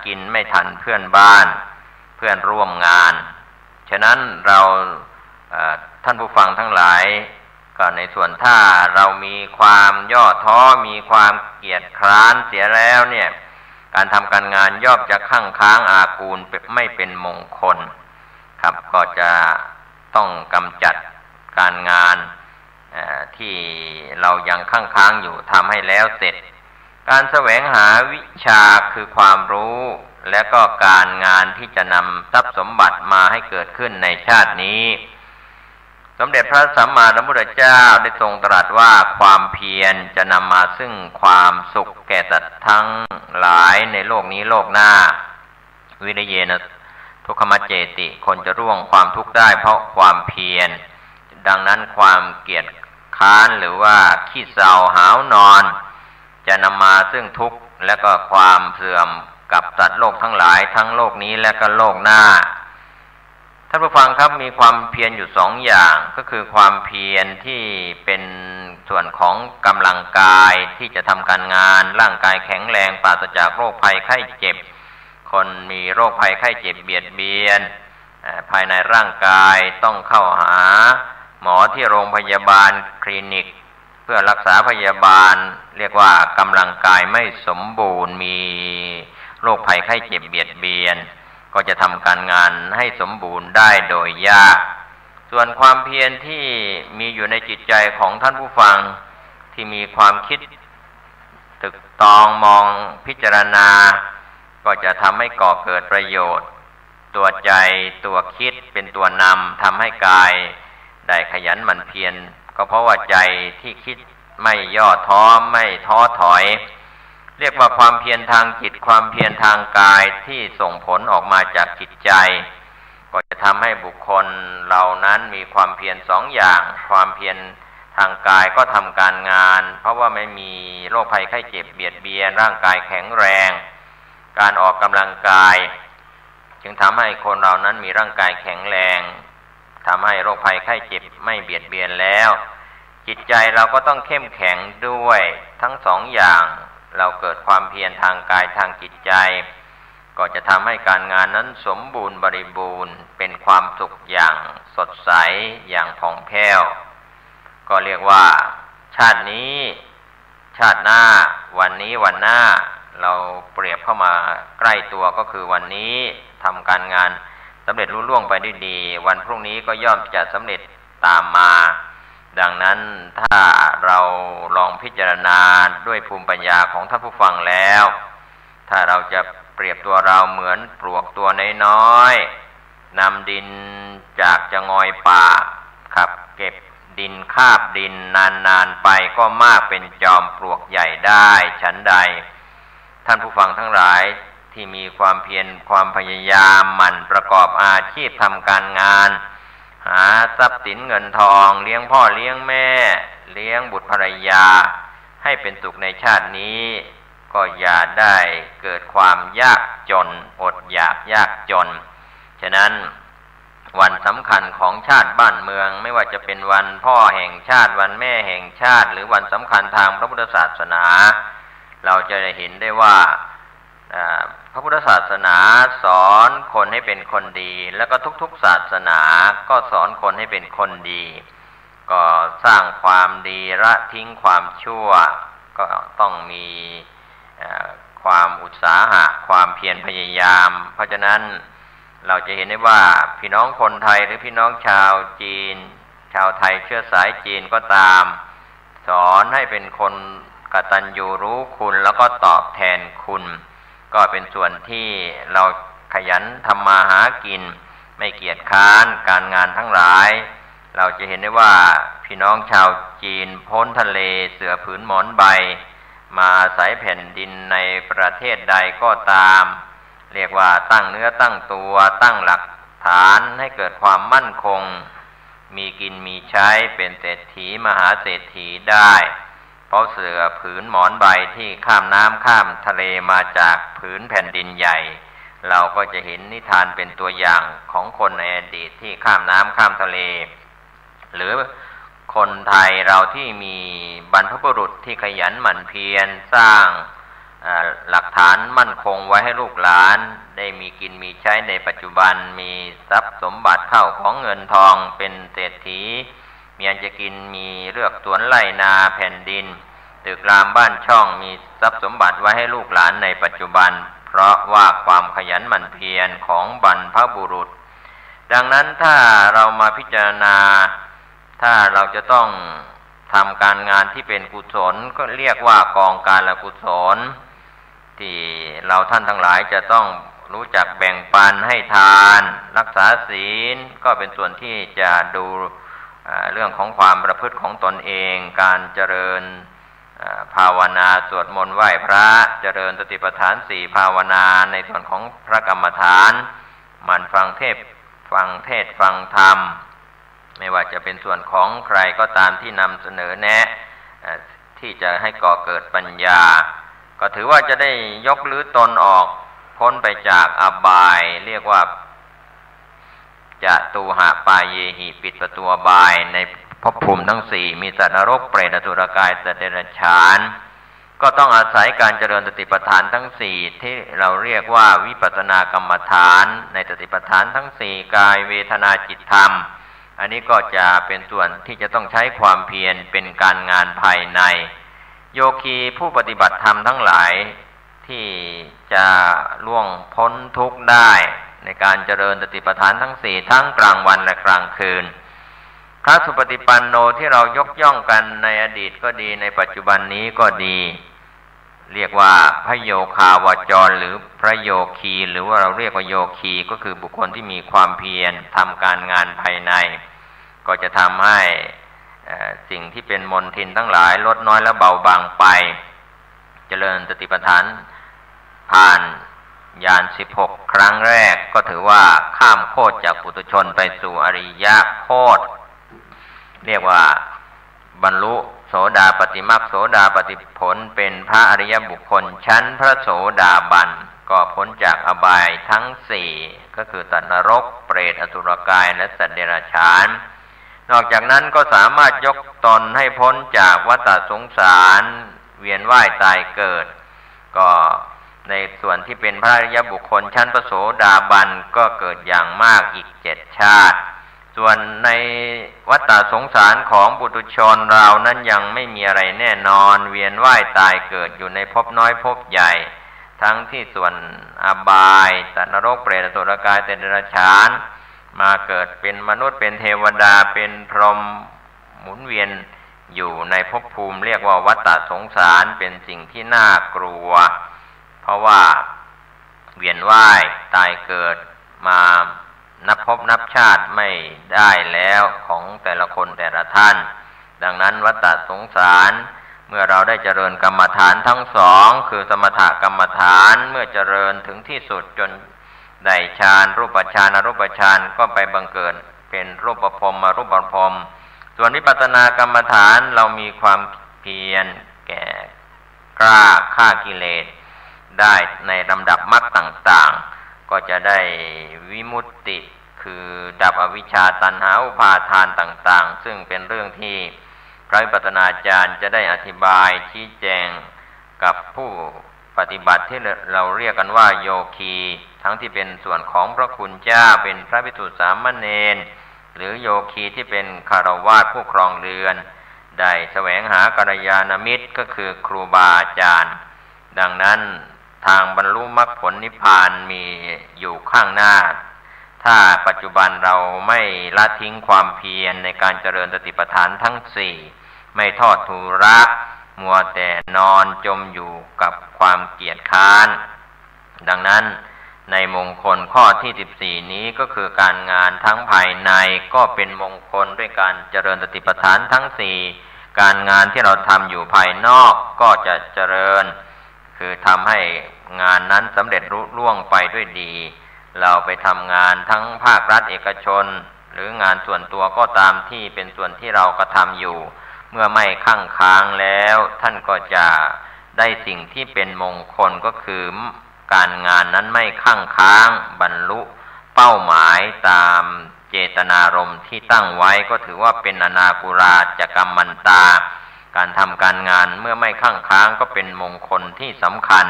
กินไม่ทันเพื่อนบ้านเพื่อนร่วมงานฉะนั้นเราท่านผู้ฟังทั้งหลายก็ในส่วนถ้าเรามีความย่อท้อมีความเกียจคร้านเสียแล้วเนี่ยการทำการงานย่อมจะคั่งค้างอากูลไม่เป็นมงคลครับก็จะต้องกำจัดการงานที่เรายังคั่งค้างอยู่ทำให้แล้วเสร็จการแสวงหาวิชาคือความรู้และก็การงานที่จะนำทรัพย์สมบัติมาให้เกิดขึ้นในชาตินี้สมเด็จพระสัมมาสัมพุทธเจ้าได้ทรงตรัสว่าความเพียรจะนำมาซึ่งความสุขแก่สัตว์ทั้งหลายในโลกนี้โลกหน้าวิริเยนะทุกขมัจเจติคนจะร่วงความทุกข์ได้เพราะความเพียรดังนั้นความเกียจค้านหรือว่าขี้เศร้าหาวนอนจะนำมาซึ่งทุกข์และก็ความเสื่อมกับสัตว์โลกทั้งหลายทั้งโลกนี้และก็โลกหน้าท่านผู้ฟังครับมีความเพียรอยู่สองอย่างก็คือความเพียรที่เป็นส่วนของกำลังกายที่จะทำการงานร่างกายแข็งแรงปราศจากโรคภัยไข้เจ็บคนมีโรคภัยไข้เจ็บเบียดเบียนภายในร่างกายต้องเข้าหาหมอที่โรงพยาบาลคลินิกเพื่อรักษาพยาบาลเรียกว่ากำลังกายไม่สมบูรณ์มีโรคภัยไข้เจ็บเบียดเบียนก็จะทำการงานให้สมบูรณ์ได้โดยยากส่วนความเพียรที่มีอยู่ในจิตใจของท่านผู้ฟังที่มีความคิดตึกตองมองพิจารณาก็จะทำให้ก่อเกิดประโยชน์ตัวใจตัวคิดเป็นตัวนำทำให้กายได้ขยันหมั่นเพียรก็เพราะว่าใจที่คิดไม่ย่อท้อไม่ท้อถอยเรียกว่าความเพียรทางจิตความเพียรทางกายที่ส่งผลออกมาจากจิตใจก็จะทำให้บุคคลเหล่านั้นมีความเพียรสองอย่างความเพียรทางกายก็ทำการงานเพราะว่าไม่มีโรคภัยไข้เจ็บเบียดเบียนร่างกายแข็งแรงการออกกำลังกายจึงทำให้คนเรานั้นมีร่างกายแข็งแรงทำให้โรคภัยไข้เจ็บไม่เบียดเบียนแล้วจิตใจเราก็ต้องเข้มแข็งด้วยทั้งสองอย่างเราเกิดความเพียรทางกายทางจิตใจก็จะทำให้การงานนั้นสมบูรณ์บริบูรณ์เป็นความสุขอย่างสดใสอย่างผ่องแผ้วก็เรียกว่าชาตินี้ชาติหน้าวันนี้วันหน้าเราเปรียบเข้ามาใกล้ตัวก็คือวันนี้ทำการงานสำเร็จลุล่วงไปด้วยดีวันพรุ่งนี้ก็ย่อมจะสำเร็จตามมาดังนั้นถ้าเราลองพิจารณาด้วยภูมิปัญญาของท่านผู้ฟังแล้วถ้าเราจะเปรียบตัวเราเหมือนปลวกตัวน้อยๆนำดินจากจะงอยปากขับเก็บดินคาบดินนานๆไปก็มากเป็นจอมปลวกใหญ่ได้ฉันใดท่านผู้ฟังทั้งหลายที่มีความเพียรความพยายามหมั่นประกอบอาชีพทำการงานหาทรัพย์สินเงินทองเลี้ยงพ่อเลี้ยงแม่เลี้ยงบุตรภรรยาให้เป็นสุขในชาตินี้ก็อย่าได้เกิดความยากจนอดอยากยากจนฉะนั้นวันสำคัญของชาติบ้านเมืองไม่ว่าจะเป็นวันพ่อแห่งชาติวันแม่แห่งชาติหรือวันสำคัญทางพระพุทธศาสนาเราจะได้เห็นได้ว่าพระพุทธศาสนาสอนคนให้เป็นคนดีแล้วก็ทุกๆศาสนาก็สอนคนให้เป็นคนดีก็สร้างความดีละทิ้งความชั่วก็ต้องมีความอุตสาหะความเพียรพยายามเพราะฉะนั้นเราจะเห็นได้ว่าพี่น้องคนไทยหรือพี่น้องชาวจีนชาวไทยเชื้อสายจีนก็ตามสอนให้เป็นคนกตัญญูรู้คุณแล้วก็ตอบแทนคุณก็เป็นส่วนที่เราขยันทำมาหากินไม่เกียจค้านการงานทั้งหลายเราจะเห็นได้ว่าพี่น้องชาวจีนพ้นทะเลเสือผืนหมอนใบมาอาศัยแผ่นดินในประเทศใดก็ตามเรียกว่าตั้งเนื้อตั้งตัวตั้งหลักฐานให้เกิดความมั่นคงมีกินมีใช้เป็นเศรษฐีมหาเศรษฐีได้เพราะเสือผืนหมอนใบที่ข้ามน้ำข้ามทะเลมาจากผืนแผ่นดินใหญ่เราก็จะเห็นนิทานเป็นตัวอย่างของคนในอดีตที่ข้ามน้ำข้ามทะเลหรือคนไทยเราที่มีบรรพบุรุษที่ขยันหมั่นเพียรสร้าง หลักฐานมั่นคงไว้ให้ลูกหลานได้มีกินมีใช้ในปัจจุบันมีทรัพย์สมบัติเข้าของเงินทองเป็นเศรษฐีมีอันจะกินมีเลือกสวนไร่นาแผ่นดินตึกรามบ้านช่องมีทรัพย์สมบัติไว้ให้ลูกหลานในปัจจุบันเพราะว่าความขยันหมั่นเพียรของบรรพบุรุษดังนั้นถ้าเรามาพิจารณาถ้าเราจะต้องทำการงานที่เป็นกุศลก็เรียกว่ากองการละกุศลที่เราท่านทั้งหลายจะต้องรู้จักแบ่งปันให้ทานรักษาศีลก็เป็นส่วนที่จะดูเรื่องของความประพฤติของตนเองการเจริญภาวนาสวดมนต์ไหว้พระเจริญสติปัฏฐานสี่ภาวนาในส่วนของพระกรรมฐานมันฟังเทศฟังธรรมไม่ว่าจะเป็นส่วนของใครก็ตามที่นำเสนอแนะที่จะให้ก่อเกิดปัญญาก็ถือว่าจะได้ยกลื้อตนออกพ้นไปจากอบายเรียกว่าจะตูหะปาเยหิปิดประตูอบายในภพภูมิทั้งสี่มีสัตว์นรกเปรตอสุรกายสัตว์เดรัจฉานก็ต้องอาศัยการเจริญสติปัฏฐานทั้งสี่ที่เราเรียกว่าวิปัสสนากรรมฐานในสติปัฏฐานทั้งสี่กายเวทนาจิตธรรมอันนี้ก็จะเป็นส่วนที่จะต้องใช้ความเพียรเป็นการงานภายในโยคีผู้ปฏิบัติธรรมทั้งหลายที่จะล่วงพ้นทุกข์ได้ในการเจริญสติปัฏฐานทั้งสี่ทั้งกลางวันและกลางคืนพระสุปฏิปันโนที่เรายกย่องกันในอดีตก็ดีในปัจจุบันนี้ก็ดีเรียกว่าพระโยคาวาจรหรือพระโยคีหรือว่าเราเรียกว่าโยคีก็คือบุคคลที่มีความเพียรทำการงานภายในก็จะทำให้สิ่งที่เป็นมลทินทั้งหลายลดน้อยและเบาบางไปเจริญสติปัฏฐานผ่านญาณ16ครั้งแรกก็ถือว่าข้ามโคตรจากปุถุชนไปสู่อริยโคตรเรียกว่าบรรลุโสดาปัตติมรรคโสดาปัตติผลเป็นพระอริยบุคคลชั้นพระโสดาบันก็พ้นจากอบายทั้งสี่ก็คือสัตว์นรกเปรตอสุรกายและสัตว์เดรัจฉานนอกจากนั้นก็สามารถยกตนให้พ้นจากวัฏสงสารเวียนว่ายตายเกิดก็ในส่วนที่เป็นพระอริยบุคคลชั้นพระโสดาบันก็เกิดอย่างมากอีก7 ชาติส่วนในวัฏสงสารของปุถุชนเรานั้นยังไม่มีอะไรแน่นอนเวียนว่ายตายเกิดอยู่ในภพน้อยภพใหญ่ทั้งที่ส่วนอบายสัตว์นรกเปรตอสุรกายสัตว์เดรัจฉานมาเกิดเป็นมนุษย์เป็นเทวดาเป็นพรหมหมุนเวียนอยู่ในภพภูมิเรียกว่าวัฏสงสารเป็นสิ่งที่น่ากลัวเพราะว่าเวียนว่ายตายเกิดมานับภพนับชาติไม่ได้แล้วของแต่ละคนแต่ละท่านดังนั้นวัฏสงสารเมื่อเราได้เจริญกรรมฐานทั้งสองคือสมถกรรมฐานเมื่อเจริญถึงที่สุดจนได้ฌานรูปฌานอรูปฌานก็ไปบังเกิดเป็นรูปพรหมอรูปพรหมส่วนวิปัสสนากรรมฐานเรามีความเพียรแก่กล้าฆ่ากิเลสได้ในลำดับมรรคต่างๆก็จะได้วิมุตติคือดับอวิชชาตัณหาอุปาทานต่างๆซึ่งเป็นเรื่องที่พระวิปัสสนาจารย์จะได้อธิบายชี้แจงกับผู้ปฏิบัติที่เราเรียกกันว่าโยคีทั้งที่เป็นส่วนของพระคุณเจ้าเป็นพระภิกษุสามเณรหรือโยคีที่เป็นคฤหัสถ์ผู้ครองเรือนได้แสวงหากัลยาณมิตรก็คือครูบาอาจารย์ดังนั้นทางบรรลุมรรคผลนิพพานมีอยู่ข้างหน้าถ้าปัจจุบันเราไม่ละทิ้งความเพียรในการเจริญสติปัฏฐานทั้งสี่ไม่ทอดทุระมัวแต่นอนจมอยู่กับความเกียจคร้านดังนั้นในมงคลข้อที่14นี้ก็คือการงานทั้งภายในก็เป็นมงคลด้วยการเจริญสติปัฏฐานทั้งสี่การงานที่เราทำอยู่ภายนอกก็จะเจริญคือทำให้งานนั้นสำเร็จรุ่ล่วงไปด้วยดีเราไปทำงานทั้งภาครัฐเอกชนหรืองานส่วนตัวก็ตามที่เป็นส่วนที่เรากระทำอยู่เมื่อไม่คั่งค้างแล้วท่านก็จะได้สิ่งที่เป็นมงคลก็คือการงานนั้นไม่คั่งค้างบรรลุเป้าหมายตามเจตนารมณ์ที่ตั้งไว้ก็ถือว่าเป็นอนาคุราจกัมมันตา การทำการงานเมื่อไม่ข้างค้างก็เป็นมงคลที่สำคัญ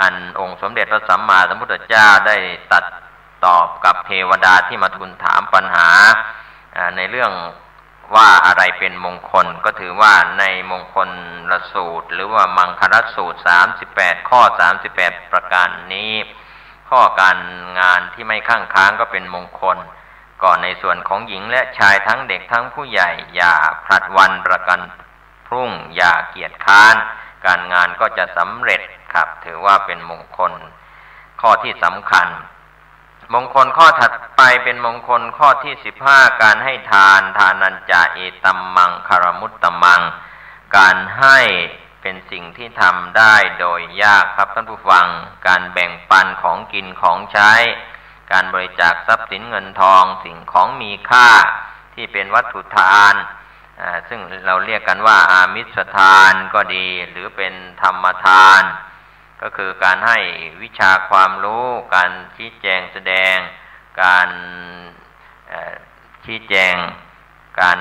อันองค์สมเด็จพระสัมมาสัมพุทธเจ้าได้ตรัสตอบกับเทวดาที่มาทูลถามปัญหาในเรื่องว่าอะไรเป็นมงคลก็ถือว่าในมงคลละสูตรหรือว่ามังคลสูตร38ข้อ38ประการนี้ข้อการงานที่ไม่ข้างค้างก็เป็นมงคลก่อนในส่วนของหญิงและชายทั้งเด็กทั้งผู้ใหญ่อย่าผลัดวันประกันพรุ่งอย่าเกียจค้านการงานก็จะสำเร็จครับถือว่าเป็นมงคลข้อที่สำคัญมงคลข้อถัดไปเป็นมงคลข้อที่15การให้ทานทานัญจาเอตัมมังคารมุตตมังการให้เป็นสิ่งที่ทำได้โดยยากครับท่านผู้ฟังการแบ่งปันของกินของใช้การบริจาคทรัพย์สินเงินทองสิ่งของมีค่าที่เป็นวัตถุทานซึ่งเราเรียกกันว่าอามิสทานก็ดีหรือเป็นธรรมทานก็คือการให้วิชาความรู้การชี้แจงแสดงการชี้แจงการ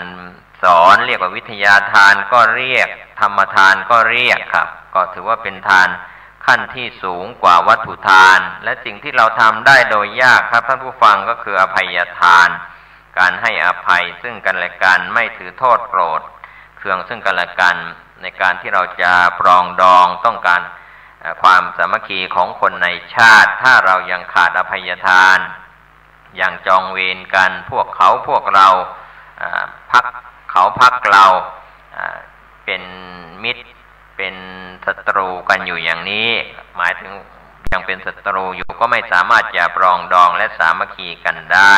สอนเรียกว่าวิทยาทานก็เรียกธรรมทานก็เรียกครับก็ถือว่าเป็นทานขั้นที่สูงกว่าวัตถุทานและสิ่งที่เราทำได้โดยยากครับท่านผู้ฟังก็คืออภัยทานการให้อภัยซึ่งกันและกันไม่ถือโทษโกรธเคืองซึ่งกันและกันในการที่เราจะปรองดองต้องการความสามัคคีของคนในชาติถ้าเรายังขาดอภัยทานยังจองเวรกันพวกเขาพวกเราพักเขาพักเราเป็นมิตรเป็นศัตรูกันอยู่อย่างนี้หมายถึงยังเป็นศัตรูอยู่ก็ไม่สามารถจะปรองดองและสามัคคีกันได้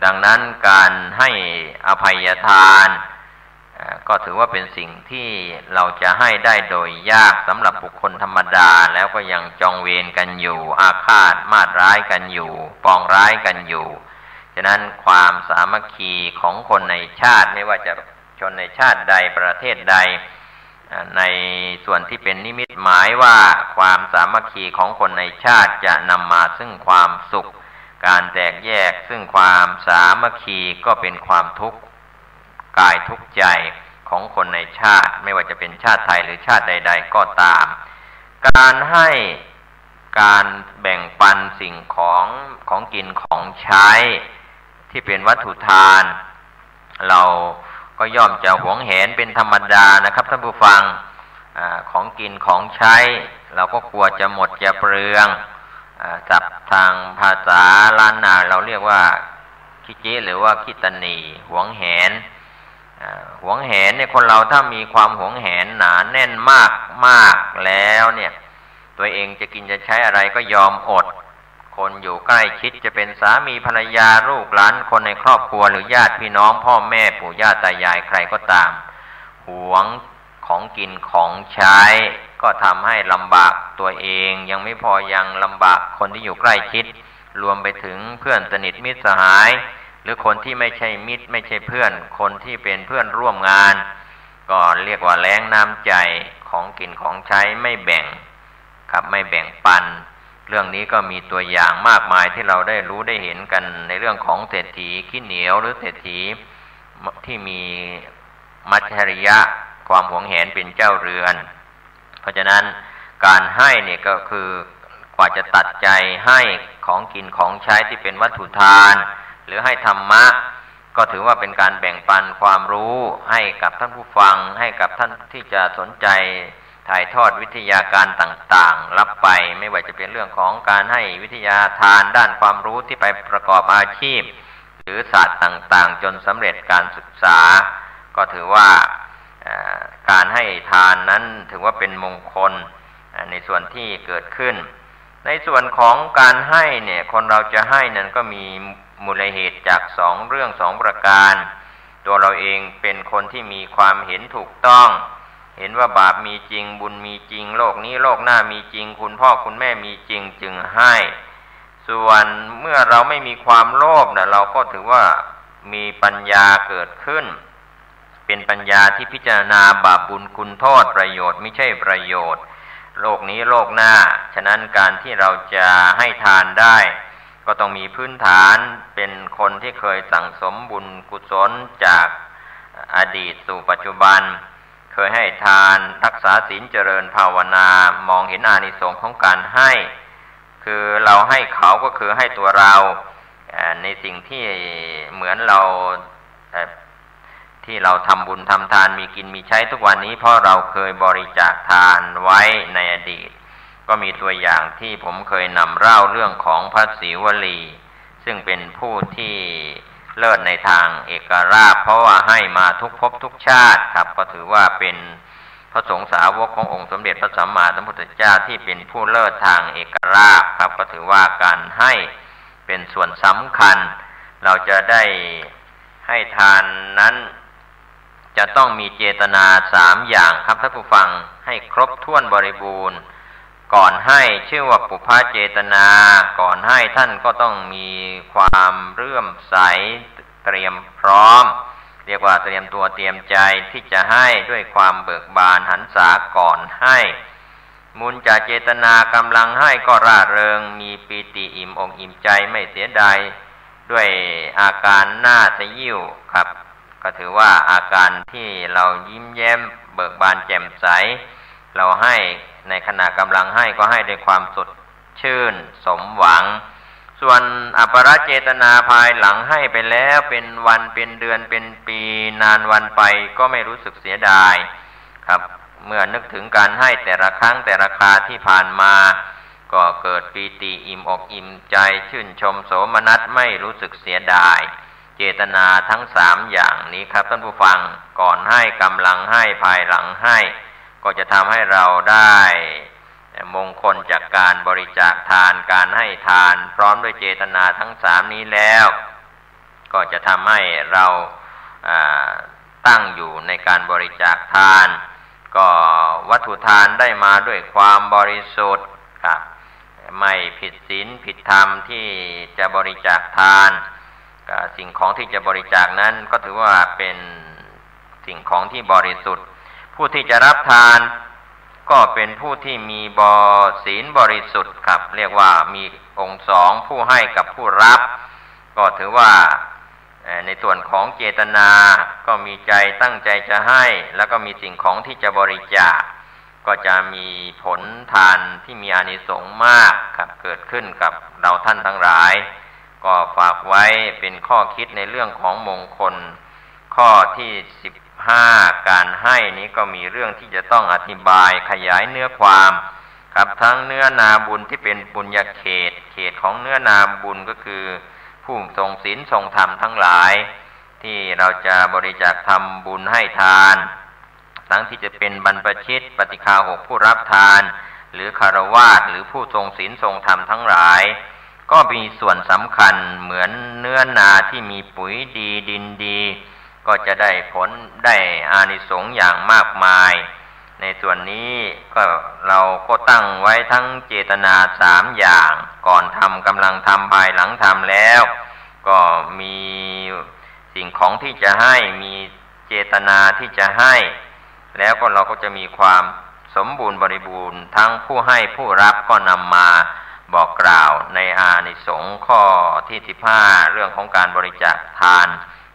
ดังนั้นการให้อภัยทานก็ถือว่าเป็นสิ่งที่เราจะให้ได้โดยยากสำหรับบุคคลธรรมดาแล้วก็ยังจองเวรกันอยู่อาฆาตมาตร้ายกันอยู่ปองร้ายกันอยู่ฉะนั้นความสามัคคีของคนในชาติไม่ว่าจะชนในชาติใดประเทศใดในส่วนที่เป็นนิมิตหมายว่าความสามัคคีของคนในชาติจะนำมาซึ่งความสุขการแตกแยกซึ่งความสามัคคีก็เป็นความทุกข์กายทุกข์ใจของคนในชาติไม่ว่าจะเป็นชาติไทยหรือชาติใดๆก็ตามการให้การแบ่งปันสิ่งของกินของใช้ที่เป็นวัตถุทานเราก็ย่อมจะหวงแหนเป็นธรรมดานะครับท่านผู้ฟังของกินของใช้เราก็กลัวจะหมดจะเปลืองศัพท์ทางภาษาล้านนาเราเรียกว่าคิจิหรือว่าคิตนีหวงแหนหวงแหนเนี่ยคนเราถ้ามีความหวงแหนหนาแน่นมากมากแล้วเนี่ยตัวเองจะกินจะใช้อะไรก็ยอมอดคนอยู่ใกล้ชิดจะเป็นสามีภรรยาลูกหลานคนในครอบครัวหรือญาติพี่น้องพ่อแม่ปู่ย่าตายายใครก็ตามหวงของกินของใช้ก็ทำให้ลำบากตัวเองยังไม่พอยังลำบากคนที่อยู่ใกล้ชิดรวมไปถึงเพื่อนสนิทมิตรสหายหรือคนที่ไม่ใช่มิตรไม่ใช่เพื่อนคนที่เป็นเพื่อนร่วมงานก็เรียกว่าแล้งน้ำใจของกินของใช้ไม่แบ่งครับไม่แบ่งปันเรื่องนี้ก็มีตัวอย่างมากมายที่เราได้รู้ได้เห็นกันในเรื่องของเศรษฐีขี้เหนียวหรือเศรษฐีที่มีมัจฉริยะความหวงแหนเป็นเจ้าเรือนเพราะฉะนั้นการให้เนี่ยก็คือกว่าจะตัดใจให้ของกินของใช้ที่เป็นวัตถุทานหรือให้ธรรมะก็ถือว่าเป็นการแบ่งปันความรู้ให้กับท่านผู้ฟังให้กับท่านที่จะสนใจถ่ายทอดวิทยาการต่างๆรับไปไม่ว่าจะเป็นเรื่องของการให้วิทยาทานด้านความรู้ที่ไปประกอบอาชีพหรือศาสตร์ต่างๆจนสำเร็จการศึกษาก็ถือว่าการให้ทานนั้นถือว่าเป็นมงคลในส่วนที่เกิดขึ้นในส่วนของการให้เนี่ยคนเราจะให้นั้นก็มีมูลเหตุจาก2เรื่อง2ประการตัวเราเองเป็นคนที่มีความเห็นถูกต้องเห็นว่าบาปมีจริงบุญมีจริงโลกนี้โลกหน้ามีจริงคุณพ่อคุณแม่มีจริงจึงให้ส่วนเมื่อเราไม่มีความโลภนะเราก็ถือว่ามีปัญญาเกิดขึ้นเป็นปัญญาที่พิจารณาบาปบุญคุณโทษประโยชน์ไม่ใช่ประโยชน์โลกนี้โลกหน้าฉะนั้นการที่เราจะให้ทานได้ก็ต้องมีพื้นฐานเป็นคนที่เคยสั่งสมบุญกุศลจากอดีตสู่ปัจจุบัน เคยให้ทานรักษาศีลเจริญภาวนามองเห็นอานิสงส์ของการให้คือเราให้เขาก็คือให้ตัวเราในสิ่งที่เหมือนเราที่เราทำบุญทำทานมีกินมีใช้ทุกวันนี้เพราะเราเคยบริจาคทานไว้ในอดีตก็มีตัวอย่างที่ผมเคยนำเล่าเรื่องของพระศรีวลีซึ่งเป็นผู้ที่เลิศในทางเอกราชเพราะว่าให้มาทุกภพทุกชาติครับก็ถือว่าเป็นพระสงฆ์สาวกขององค์สมเด็จพระสัมมาสัมพุทธเจ้าที่เป็นผู้เลิศทางเอกราชครับก็ถือว่าการให้เป็นส่วนสำคัญเราจะได้ให้ทานนั้นจะต้องมีเจตนา3อย่างครับท่านผู้ฟังให้ครบถ้วนบริบูรณ์ก่อนให้ชื่อว่าปุพพเจตนาก่อนให้ท่านก็ต้องมีความเลื่อมใสเตรียมพร้อมเรียกว่าเตรียมตัวเตรียมใจที่จะให้ด้วยความเบิกบานหันษาก่อนให้มุนจากเจตนากำลังให้ก็ร่าเริงมีปีติอิ่มอกอิ่มใจไม่เสียดายด้วยอาการหน้าสยิ้วครับก็ถือว่าอาการที่เรายิ้มแย้มเบิกบานแจ่มใสเราให้ในขณะกำลังให้ก็ให้ด้วยความสดชื่นสมหวังส่วนอัปปราเจตนาภายหลังให้ไปแล้วเป็นวันเป็นเดือนเป็นปีนานวันไปก็ไม่รู้สึกเสียดายครับเมื่อนึกถึงการให้แต่ละครั้งแต่ละคราที่ผ่านมาก็เกิดปีติอิ่มอกอิ่มใจชื่นชมโสมนัสไม่รู้สึกเสียดายเจตนาทั้ง3อย่างนี้ครับท่านผู้ฟังก่อนให้กำลังให้ภายหลังให้ก็จะทำให้เราได้มงคลจากการบริจาคทานการให้ทานพร้อมด้วยเจตนาทั้ง3นี้แล้วก็จะทำให้เราตั้งอยู่ในการบริจาคทานก็วัตถุทานได้มาด้วยความบริสุทธิ์ครับไม่ผิดศีลผิดธรรมที่จะบริจาคทานสิ่งของที่จะบริจาคนั้นก็ถือว่าเป็นสิ่งของที่บริสุทธิ์ผู้ที่จะรับทานก็เป็นผู้ที่มีศีลบริสุทธิ์ครับเรียกว่ามีองค์2ผู้ให้กับผู้รับก็ถือว่าในส่วนของเจตนาก็มีใจตั้งใจจะให้แล้วก็มีสิ่งของที่จะบริจาคก็จะมีผลทานที่มีอานิสงส์มากครับเกิดขึ้นกับเราท่านทั้งหลายก็ฝากไว้เป็นข้อคิดในเรื่องของมงคลข้อที่15การให้นี้ก็มีเรื่องที่จะต้องอธิบายขยายเนื้อความครับทั้งเนื้อนาบุญที่เป็นบุญญาเขตของเนื้อนาบุญก็คือผู้ทรงศีลทรงธรรมทั้งหลายที่เราจะบริจาคทำบุญให้ทานทั้งที่จะเป็นบรรพชิตปฏิฆาหกผู้รับทานหรือคฤหัสถ์หรือผู้ทรงศีลทรงธรรมทั้งหลายก็มีส่วนสำคัญเหมือนเนื้อนาที่มีปุ๋ยดีดินดีก็จะได้ผลได้อานิสงส์อย่างมากมายในส่วนนี้ก็เราก็ตั้งไว้ทั้งเจตนา3อย่างก่อนทำกำลังทำภายหลังทำแล้วก็มีสิ่งของที่จะให้มีเจตนาที่จะให้แล้วก็เราก็จะมีความสมบูรณ์บริบูรณ์ทั้งผู้ให้ผู้รับก็นำมาบอกกล่าวในอานิสงส์ข้อที่15เรื่องของการบริจาคทาน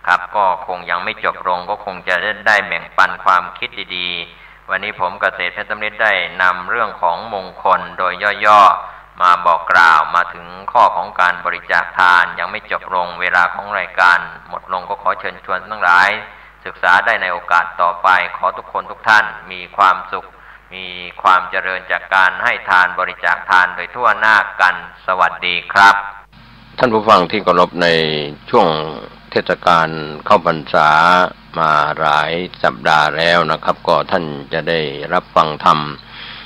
ครับก็คงยังไม่จบลงก็คงจะได้แบ่งปันความคิดดีๆวันนี้ผมเกษตรเพชรสำริดได้นำเรื่องของมงคลโดยย่อๆมาบอกกล่าวมาถึงข้อของการบริจาคทานยังไม่จบลงเวลาของรายการหมดลงก็ขอเชิญชวนทั้งหลายศึกษาได้ในโอกาสต่อไปขอทุกคนทุกท่านมีความสุขมีความเจริญจากการให้ทานบริจาคทานโดยทั่วหน้ากันสวัสดีครับท่านผู้ฟังที่เคารพในช่วงเทศกาลเข้าพรรษามาหลายสัปดาห์แล้วนะครับก็ท่านจะได้รับฟังธรรม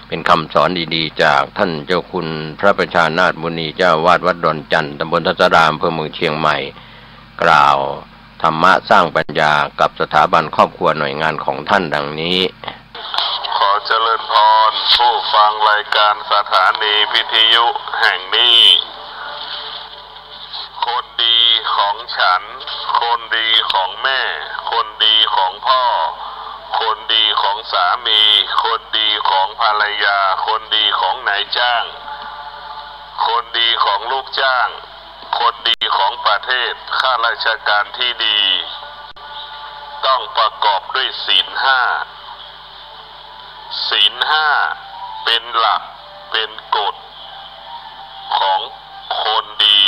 เป็นคำสอนดีๆจากท่านเจ้าคุณพระประชานาถมุนีเจ้าวาดวัดดอนจันทร์ตำบลทัศรามอำเภอเมืองเชียงใหม่กล่าวธรรมะสร้างปัญญากับสถาบันครอบครัวหน่วยงานของท่านดังนี้ขอเจริญพรผู้ฟังรายการสถานีวิทยุแห่งนี้คนดีของฉันคนดีของแม่คนดีของพ่อคนดีของสามีคนดีของภรรยาคนดีของนายจ้างคนดีของลูกจ้างคนดีของประเทศข้าราชการที่ดีต้องประกอบด้วยศีล5 ศีลห้าเป็นหลักเป็นกฎของคนดี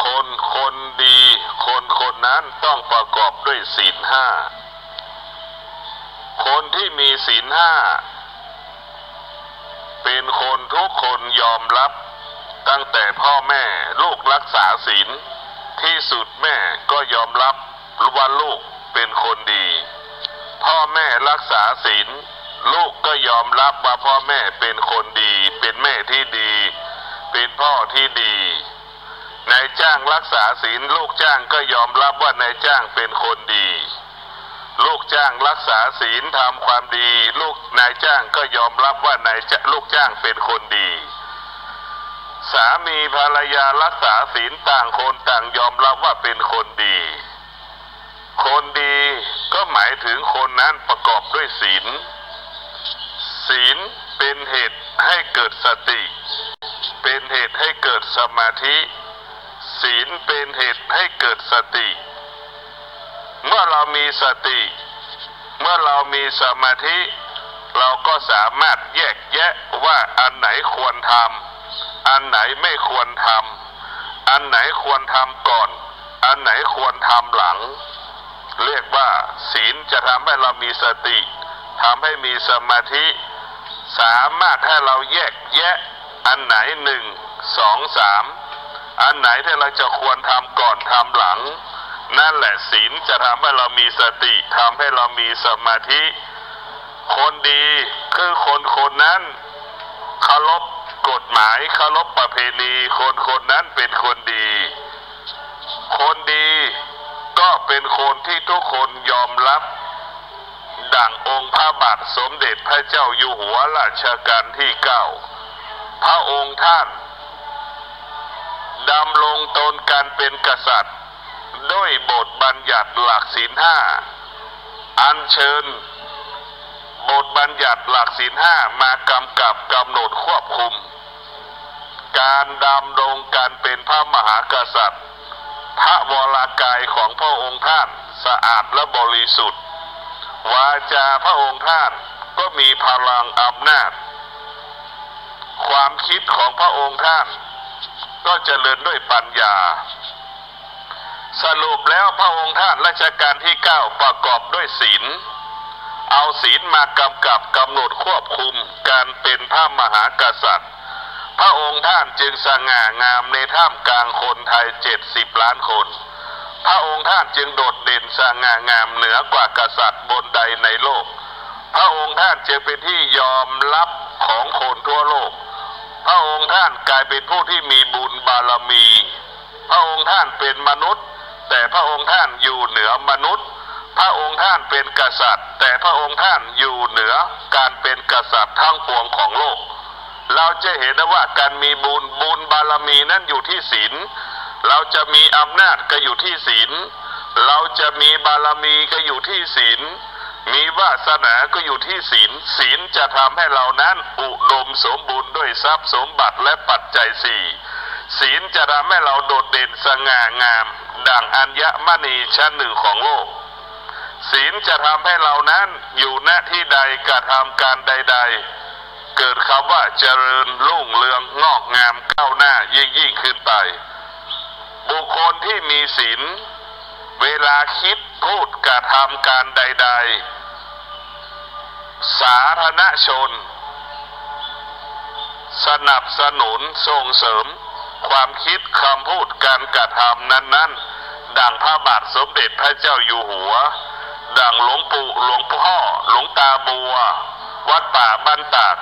คนดีคนนั้นต้องประกอบด้วยศีลห้าคนที่มีศีลห้าเป็นคนทุกคนยอมรับตั้งแต่พ่อแม่ลูกรักษาศีลที่สุดแม่ก็ยอมรับว่าลูกเป็นคนดีพ่อแม่รักษาศีลลูกก็ยอมรับว่าพ่อแม่เป็นคนดีเป็นแม่ที่ดีเป็นพ่อที่ดีนายจ้างรักษาศีลลูกจ้างก็ยอมรับว่านายจ้างเป็นคนดีลูกจ้างรักษาศีลทำความดีลูกนายจ้างก็ยอมรับว่ลูกจ้างเป็นคนดีสามีภรรยารักษาศีลต่างคนต่างยอมรับว่าเป็นคนดีคนดีก็หมายถึงคนนั้นประกอบด้วยศีลศีลเป็นเหตุให้เกิดสติเป็นเหตุให้เกิดสมาธิศีลเป็นเหตุให้เกิดสติเมื่อเรามีสติเมื่อเรามีสมาธิเราก็สามารถแยกแยะว่าอันไหนควรทำอันไหนไม่ควรทำอันไหนควรทำก่อนอันไหนควรทำหลังเรียกว่าศีลจะทำให้เรามีสติทำให้มีสมาธิสามารถให้เราแยกแยะอันไหน1 2 3อันไหนที่เราจะควรทำก่อนทำหลังนั่นแหละศีลจะทำให้เรามีสติทำให้เรามีสมาธิคนดีคือคนนั้นเคารพกฎหมายเคารพประเพณีคนนั้นเป็นคนดีคนดีก็เป็นคนที่ทุกคนยอมรับดั่งองค์พระบาทสมเด็จพระเจ้าอยู่หัวรัชกาลที่9พระองค์ท่านดำรงตนการเป็นกษัตริย์ด้วยบทบัญญัติหลักศีลห้าอัญเชิญบทบัญญัติหลักศีลห้ามากำกับกำหนดควบคุมการดำรงการเป็นพระมหากษัตริย์พระวรากายของพระองค์ท่านสะอาดและบริสุทธิ์วาจาพระองค์ท่านก็มีพลังอำนาจความคิดของพระองค์ท่านก็เจริญด้วยปัญญาสรุปแล้วพระองค์ท่านรัชกาลที่9ประกอบด้วยศีลเอาศีลมากำกับกำหนดควบคุมการเป็นพระมหากษัตริย์พระองค์ท่านจึงสง่างามในท่ามกลางคนไทย70 ล้านคนพระองค์ท่านจึงโดดเด่นสง่างามเหนือกว่ากษัตริย์บนใดในโลกพระองค์ท่านจึงเป็นที่ยอมรับของคนทั่วโลกพระองค์ท่านกลายเป็นผู้ที่มีบุญบารมีพระองค์ท่านเป็นมนุษย์แต่พระองค์ท่านอยู่เหนือมนุษย์พระองค์ท่านเป็นกษัตริย์แต่พระองค์ท่านอยู่เหนือการเป็นกษัตริย์ทั้งปวงของโลกเราจะเห็นว่าการมีบุญบารมีนั้นอยู่ที่ศีลเราจะมีอำนาจก็อยู่ที่ศีลเราจะมีบารมีก็อยู่ที่ศีลมีวาสนาก็อยู่ที่ศีลศีลจะทำให้เรานั้นอุดมสมบูรณ์ด้วยทรัพย์สมบัติและปัจจัย4ศีลจะทำให้เราโดดเด่นสง่างามดั่งอัญมณีชั้นหนึ่งของโลกศีลจะทำให้เรานั้นอยู่ณที่ใดกระทำการใดๆเกิดคำว่าเจริญรุ่งเรืองงอกงามก้าวหน้ายิ่งขึ้นไปบุคคลที่มีศีลเวลาคิดพูดกระทำการใดๆสาธารณชนสนับสนุนส่งเสริมความคิดคำพูดการกระทำนั้นๆดังพระบาทสมเด็จพระเจ้าอยู่หัวดังหลวงปู่หลวงพ่อหลวงตาบัววัดป่าบ้านตาด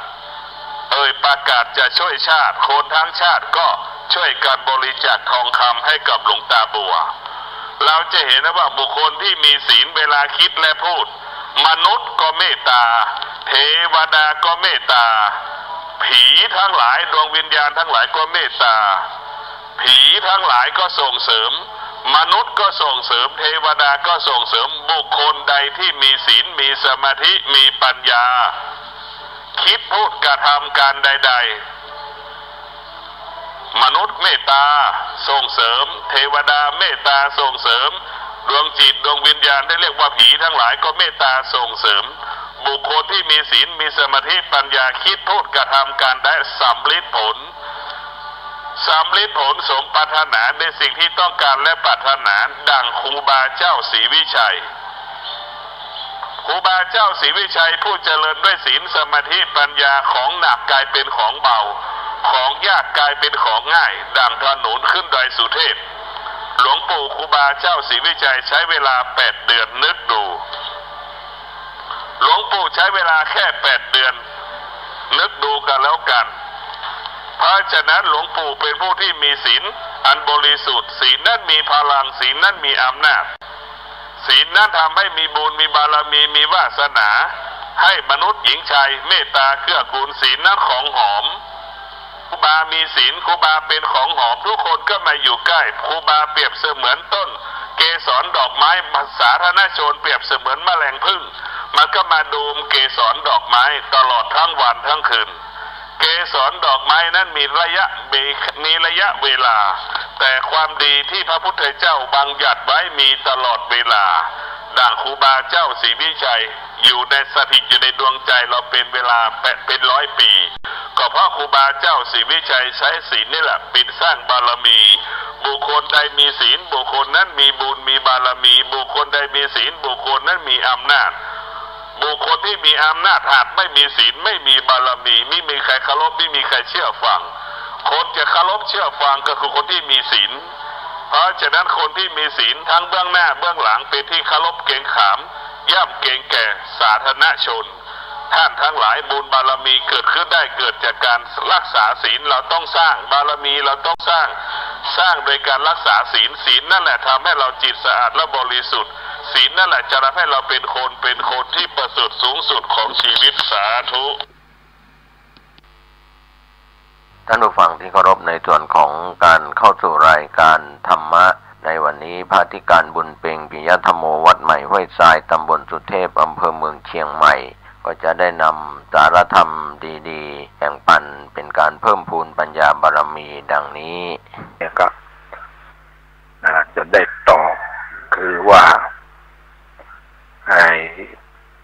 ประกาศจะช่วยชาติคนทั้งชาติก็ช่วยกันบริจาคทองคำให้กับหลวงตาบัวเราจะเห็นว่าบุคคลที่มีศีลเวลาคิดและพูดมนุษย์ก็เมตตาเทวดาก็เมตตาผีทั้งหลายดวงวิญญาณทั้งหลายก็เมตตาผีทั้งหลายก็ส่งเสริมมนุษย์ก็ส่งเสริมเทวดาก็ส่งเสริมบุคคลใดที่มีศีลมีสมาธิมีปัญญาคิดพูดกระทำการใดๆมนุษย์เมตตาส่งเสริมเทวดาเมตตาส่งเสริมดวงจิตดวงวิญญาณได้เรียกว่าผีทั้งหลายก็เมตตาส่งเสริม บุคคลที่มีศีลมีสมาธิปัญญาคิดพูดกระทำการได้สำลิดผลสมปรารถนาในสิ่งที่ต้องการและปรารถนาดังครูบาเจ้าศรีวิชัยครูบาเจ้าศรีวิชัยผู้เจริญด้วยศีลสมาธิปัญญาของหนักกลายเป็นของเบาของยากกลายเป็นของง่ายดังถนนขึ้นดอยสุเทพหลวงปู่ครูบาเจ้าศรีวิชัยใช้เวลา8 เดือนนึกดูหลวงปู่ใช้เวลาแค่8 เดือนนึกดูกันแล้วกันเพราะฉะนั้นหลวงปู่เป็นผู้ที่มีศีลอันบริสุทธิ์ศีลนั้นมีพลังศีลนั้นมีอำนาจศีลนั้นทำให้มีบุญมีบารมีมีวาสนาให้มนุษย์หญิงชายเมตตาเกื้อกูลศีลนั้นของหอมครูบามีศีลครูบาเป็นของหอมทุกคนก็มาอยู่ใกล้ครูบาเปรียบเสมือนต้นเกสรดอกไม้สาธารณชนเปรียบเสมือนแมลงผึ้งมันก็มาดูมเกสรดอกไม้ตลอดทั้งวันทั้งคืนเกสรดอกไม้นั้นมีระยะเวลาแต่ความดีที่พระพุทธเจ้าบัญญัติไว้มีตลอดเวลาดังครูบาเจ้าศรีวิชัยอยู่ในสถิตอยู่ในดวงใจเราเป็นเวลาเป็น100 ปีก็เพราะครูบาเจ้าศรีวิชัยใช้ศีลนี่แหละเป็นสร้างบารมีบุคคลใดมีศีลบุคคลนั้นมีบุญมีบารมีบุคคลใดมีศีลบุคคลนั้นมีอำนาจบุคคลที่มีอำนาจหากไม่มีศีลไม่มีบารมีไม่มีใครเคารพไม่มีใครเชื่อฟังคนจะเคารพเชื่อฟังก็คือคนที่มีศีลเพราะฉะนั้นคนที่มีศีลทั้งเบื้องหน้าเบื้องหลังเป็นที่เคารพเกรงขามย่ำเกรงแก่สาธารณชนท่านทั้งหลายบุญบารมีเกิดขึ้นได้เกิดจากการรักษาศีลเราต้องสร้างบารมีเราต้องสร้างโดยการรักษาศีลนั่นแหละทำให้เราจิตสะอาดและบริสุทธิ์ศีลนั่นแหละจะทำให้เราเป็นคนที่ประเสริฐสูงสุดของชีวิตสาธุท่านผู้ฟังที่เคารพในส่วนของการเข้าสู่รายการธรรมะในวันนี้พระอธิการบุญเพ็งปิยธรรมโมวัดใหม่ห้วยทรายตำบลสุเทพอำเภอเมืองเชียงใหม่ก็จะได้นำสารธรรมดีๆแห่งปันเป็นการเพิ่มพูนปัญญาบารมีดังนี้เนี่ยก็จะได้ตอบคือว่า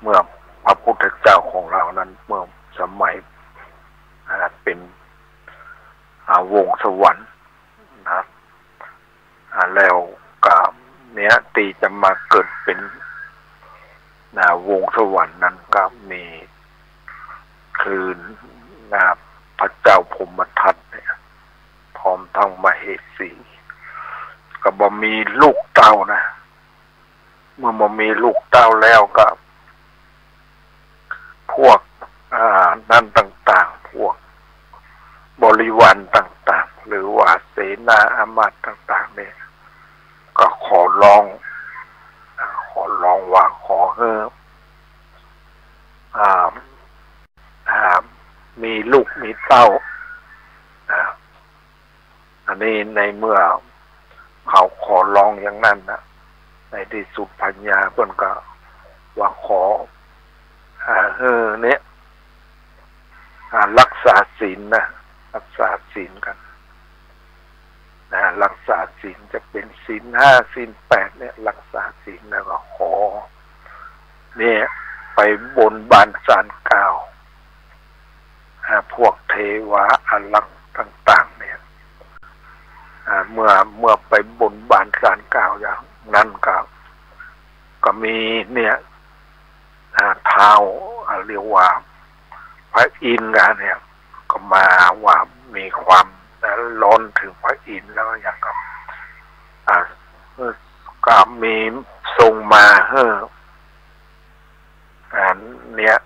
เมื่อพระพุทธเจ้าของเรานั้นเมื่อสมัยเป็นวงสวรรค์นะแล้วก็เนี้ยตีจะมาเกิดเป็นวงสวรรค์นั้นก็มีคืนพระเจ้าพรหมทัตเนี่ยพร้อมทั้งมเหสีก็บ่มีลูกเต้านะเมื่อบ่มีลูกเต้าแล้วก็พวกนั่นต่างๆพวกบริวารต่างๆหรือว่าเสนาอามาตย์ต่างๆเนี่ยก็ขอร้องว่าขอให้มีลูกมีเต้าอันนี้ในเมื่อเขาขอร้องอย่างนั้นนะในที่สุดปัญญาเพิ่นก็ว่าขอเนี่ยรักษาศีลนะรักษาศีลกันรักษาศีลจะเป็นศีล5ศีล8เนี่ยรักษาศีลแล้วก็ขอเนี่ยไปบนบานศาลกล่าวพวกเทวะอารักษ์ต่างๆเนี่ยเมื่อไปบนบานศาลกล่าวอย่างนั้นก็มีเนี่ยท้าวเรียกว่าพระอินทร์เนี่ยก็มาว่ามีความร้อนถึงพระอินทร์แล้วอย่างก็มีทรงมาเนี่ย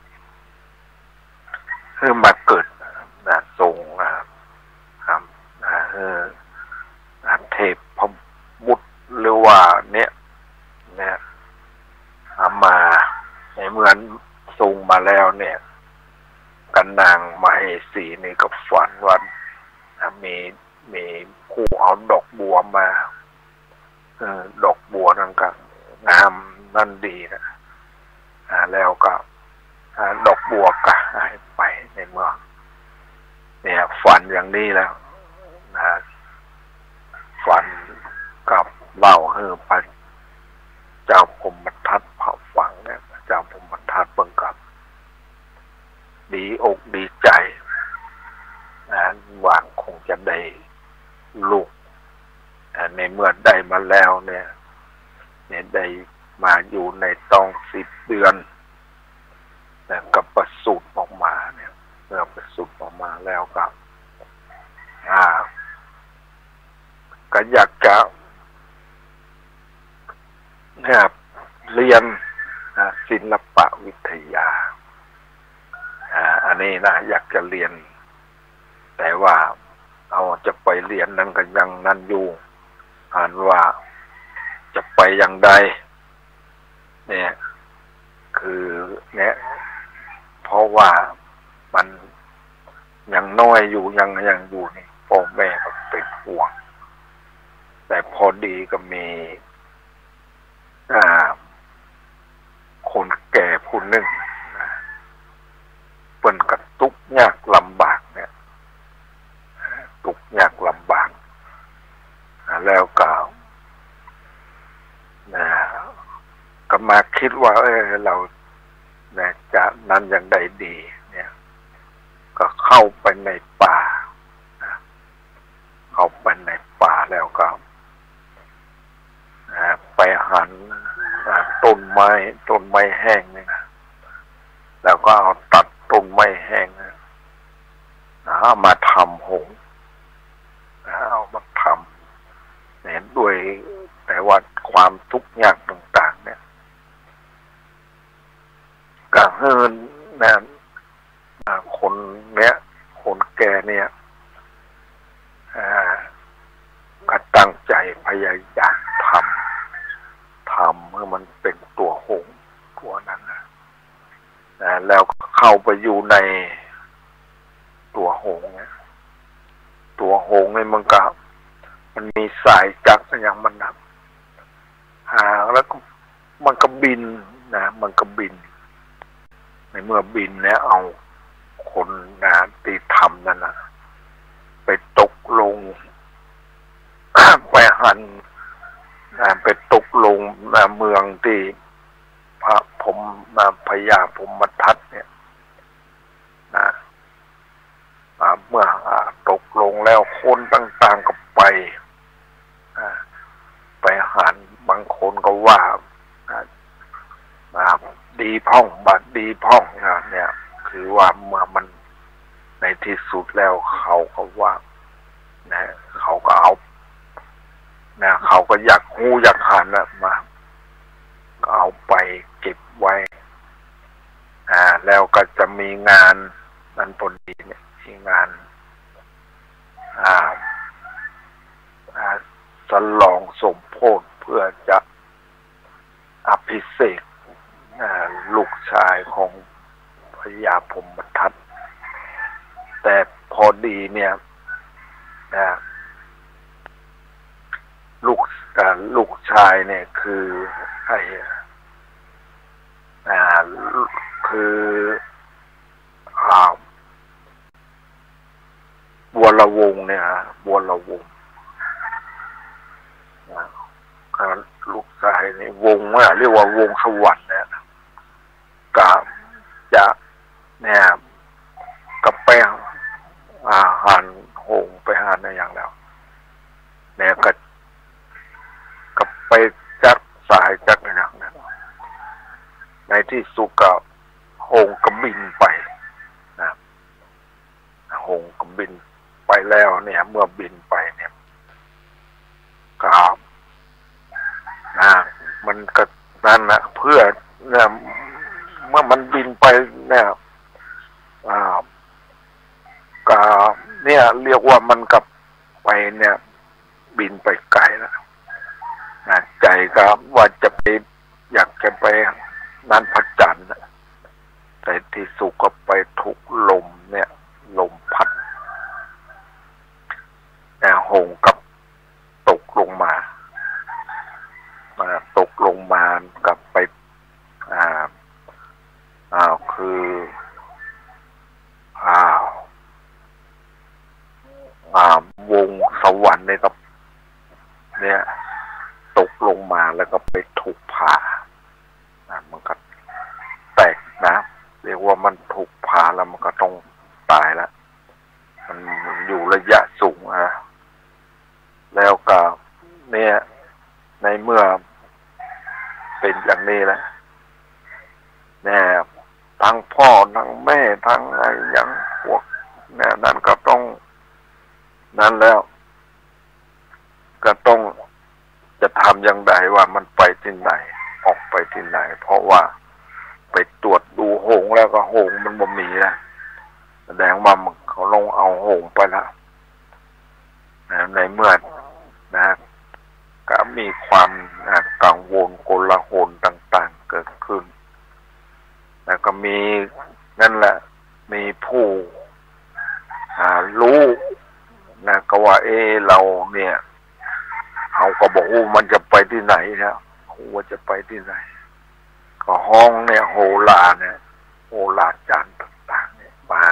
มาเกิดทรงเทพพบุตรหรือว่าเนี่ยมาในเมื่อทรงมาแล้วเนี่ยกันนางมเหสีนี่ก็ฝันว่ามีผู้เอาดอกบัวมาดอกบัวนั่นก็งามนั่นดีนะแล้วก็ดอกบัวก็หายไปในเมืองเนี่ยฝันอย่างนี้แล้วฝันกับเล่าไปเจ้าพรหมทัตเผาฝังเนี่ยเจ้าพรหมทัตเบิ่งกับ ดีอกดีใจว่าคงจะได้ลูกในเมื่อได้มาแล้วเนี่ยได้มาอยู่ในต้อง10 เดือนกับประสูติออกมาเนี่ยเมื่อประสูติออกมาแล้วก็อยากจะเรียนศิลปวิทยาอันนี้นะอยากจะเรียนแต่ว่าจะไปเรียนนั้นก็ยังนั่นอยู่ว่าจะไปอย่างใดเนี่ยคือเนี่ยเพราะว่ามันยังน้อยอยู่ยังอยู่นี่พ่อแม่ก็เป็นห่วงแต่พอดีก็มีคนแก่ผู้หนึ่งเปิ้นก็ทุกข์ยากลำบากเนี่ยทุกข์ยากลำบากแล้วก็มาคิดว่าเราจะนั้นอย่างใดดีเนี่ยก็เข้าไปในป่าแล้วก็ไปหันต้นไม้แห้งนี่นะแล้วก็เอาตัดต้นไม้แห้งมาทำหงส์เอามาทำเนี่ยด้วยแต่ว่าความทุกข์ยากต่างๆเนี่ยก็เฮินคนแก่เนี่ยก็ตั้งใจพยายามทำให้มันเป็นตัวหงส์ตัวนั้นแล้วเข้าไปอยู่ในตัวหงส์เนี่ยตัวหงส์เนี่ยมันมีสายจักรอย่างมันแล้วมันก็บินมันก็บินในเมื่อบินเนี่ยเอาคนที่ทำนั่นไปตกลง ไปหันไปตกลงเมืองที่พระพญาพมทัตเนี่ยเมื่อตกลงแล้วคนต่างๆก็ไปหันบางคนก็ว่าดีพ่องบัดดีพ่องเนี่ยคือว่าเมื่อมันในที่สุดแล้วเขาก็ว่าเขาก็เอาเขาก็อยากหูอยากหันมาเอาไปเก็บไว้แล้วก็จะมีงานนั้นพอดีเนี่ยที่งานฉลองสมโภชเพื่อจะอภิเษกลูกชายของพญาพมทัตแต่พอดีเนี่ยลูกชายเนี่ยคือบัวละวงเนี่ยบัวละวงลูกชายนี่วงเรียกว่าวงสวรรค์เนี่ยกับจะเนี่ยกับไปหันหงไปหันอะไรอย่างแล้วเนี่ยก็ไปจักสายจักอย่างนั้นในที่สุดก็หงก็บินไปหงก็บินไปแล้วเนี่ยเมื่อบินไปเนี่ยก็มันก็นั่นเพื่อเนี่ยเมื่อมันบินไปเนี่ยก็เนี่ยเรียกว่ามันกับไปเนี่ยบินไปไกลแล้วใจก็ว่าจะไปอยากจะไปนั่นพระจันทร์แต่ที่สุดก็ไปถูกลมเนี่ยลมพัดหงกับตกลงมากับไปคือวงสวรรค์เนี่ยครับเนี่ยตกลงมาแล้วก็ไปถูกผ่ามันก็แตกเรียกว่ามันถูกผ่าแล้วมันก็ นี้แหละเนี่ยทั้งพ่อทั้งแม่ทั้งอะไรอย่างพวกเนี่ยนั่นก็ต้องนั่นแล้วก็ต้องจะทำอย่างไรว่ามันไปที่ไหนออกไปที่ไหนเพราะว่าไปตรวจดูหงแล้วก็หงมันบ่มีนะแสดงว่าเขาลงเอาหงไปแล้วในเมื่อนะก็มีความกังวลโกลาหลต่างๆเกิดขึ้นแล้วก็มีนั่นแหละมีผู้รู้นะก็ว่าเราเนี่ยเขาก็บอกว่ามันจะไปที่ไหนนะว่าจะไปที่ไหนก็ห้องเนี่ยโหราเนี่ยโหราจารย์ต่างๆเนี่ยมา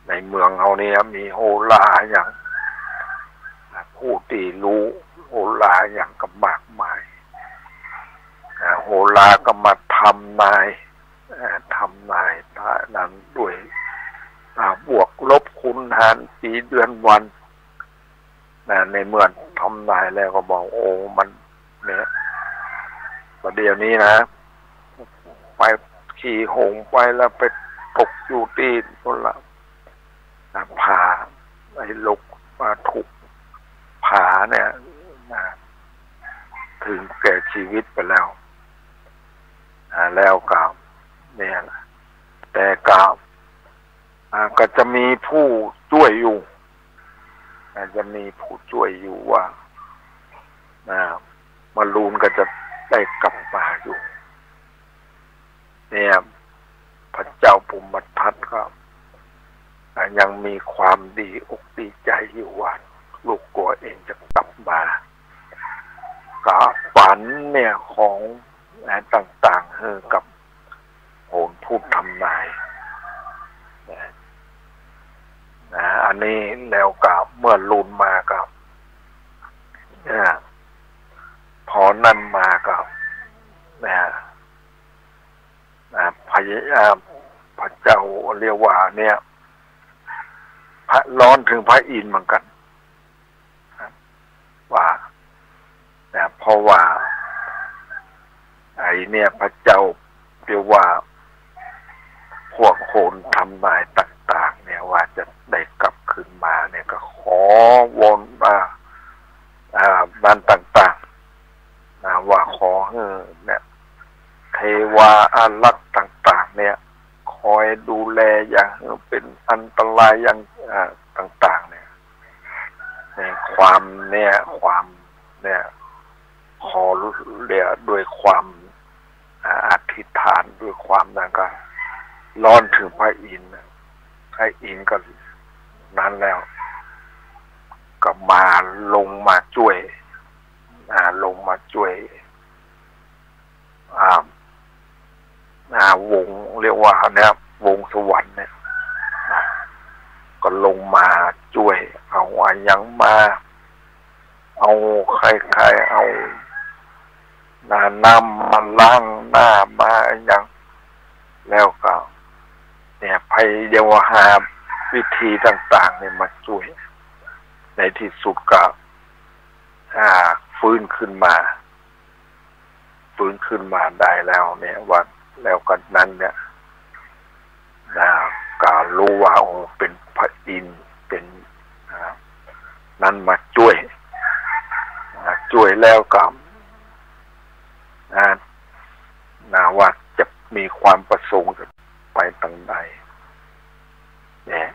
ในเมืองเขาเนี่ยมีโหราอย่างผู้ที่รู้โหราอย่างก็มากมายโหราก็มาทำนายนั้นด้วยบวกลบคูณหารปีเดือนวันในเมื่อทำนายแล้วก็บอกโอ้มันเนี่ยประเดี๋ยวนี้นะไปขี่หงไปแล้วไปตกอยู่ที่นั่นละผาไอ้ลกมาถูกผาเนี่ยถึงแก่ชีวิตไปแล้วแล้วก็เนี่ยแต่ก็จะมีผู้ช่วยอยู่จะมีผู้ช่วยอยู่ว่ามาลูนก็จะได้กลับมาอยู่เนี่ยพระเจ้าปุมทัตก็ยังมีความดีอกดีใจอยู่ว่าลูกตัวเองจะกลับมาก็ฝันเนี่ยของต่างๆกับโหนพูดทำนายอันนี้แล้วกับเมื่อลุนมากับพอนั่นมากับพระเจ้าเรียกว่าเนี่ยพระร้อนถึงพระอินทร์เหมือนกันว่าเพราะว่าไอ้เนี่ยพระเจ้าเรียกว่าพวกโหนทำนายต่างๆเนี่ยว่าจะได้กลับคืนมาเนี่ยก็ขอวนมาบ้านต่างๆว่าขอเนี่ยเทวาอารักษ์ต่างๆเนี่ยคอยดูแลอย่างเป็นอันตรายอย่างต่างๆเนี่ยในความขอเรียกด้วยความอธิษฐานด้วยความนั้นก็ร้อนถึงพระอินทร์ก็นั้นแล้วก็มาลงมาช่วยวงเรียกว่าเนี่ยวงสวรรค์เนี่ยก็ลงมาช่วยเอาอย่างมาเอาใครๆเอาน้ำมาล้างหน้ามาอย่างแล้วก็เนี่ยพยายามหาวิธีต่างๆเนี่ยมาช่วยในที่สุดก็ฟื้นขึ้นมาได้แล้วเนี่ยว่าแล้วกันนั้นเนี่ยก็รู้ว่าเป็นพระอินทร์เป็นนั้นมาช่วยแล้วก็ว่าจะมีความประสงค์จะไปทางใดเนี่ย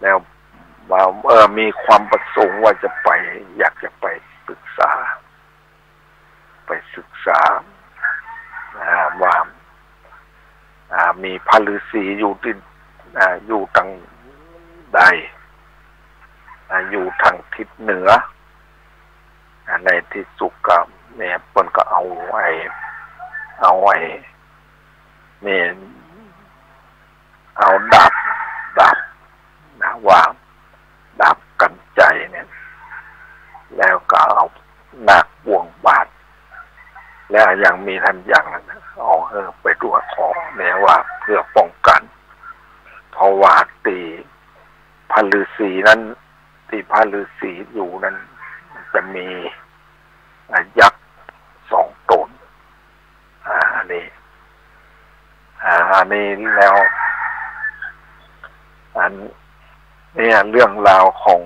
แล้วมีความประสงค์ว่าจะไปอยากจะไปศึกษาว่ามีพระฤาษีอยู่ที่อยู่ทางใดอยู่ทางทิศเหนือในที่สุดก็เนี่ยเพิ่นก็เอาไว้เนี่ยเอาดาบว่าดาบกันใจเนี่ยแล้วก็เอานักบ่วงบาดแล้วยังมีทันอย่างนั้นเอาไปตรวจของเนี่ยว่าเพื่อป้องกันเพราะว่าตีพระฤาษีนั้นที่พระฤาษีอยู่นั้นจะมียักษ์2 ตน อันนี้แล้วอันนี้เรื่องราวของ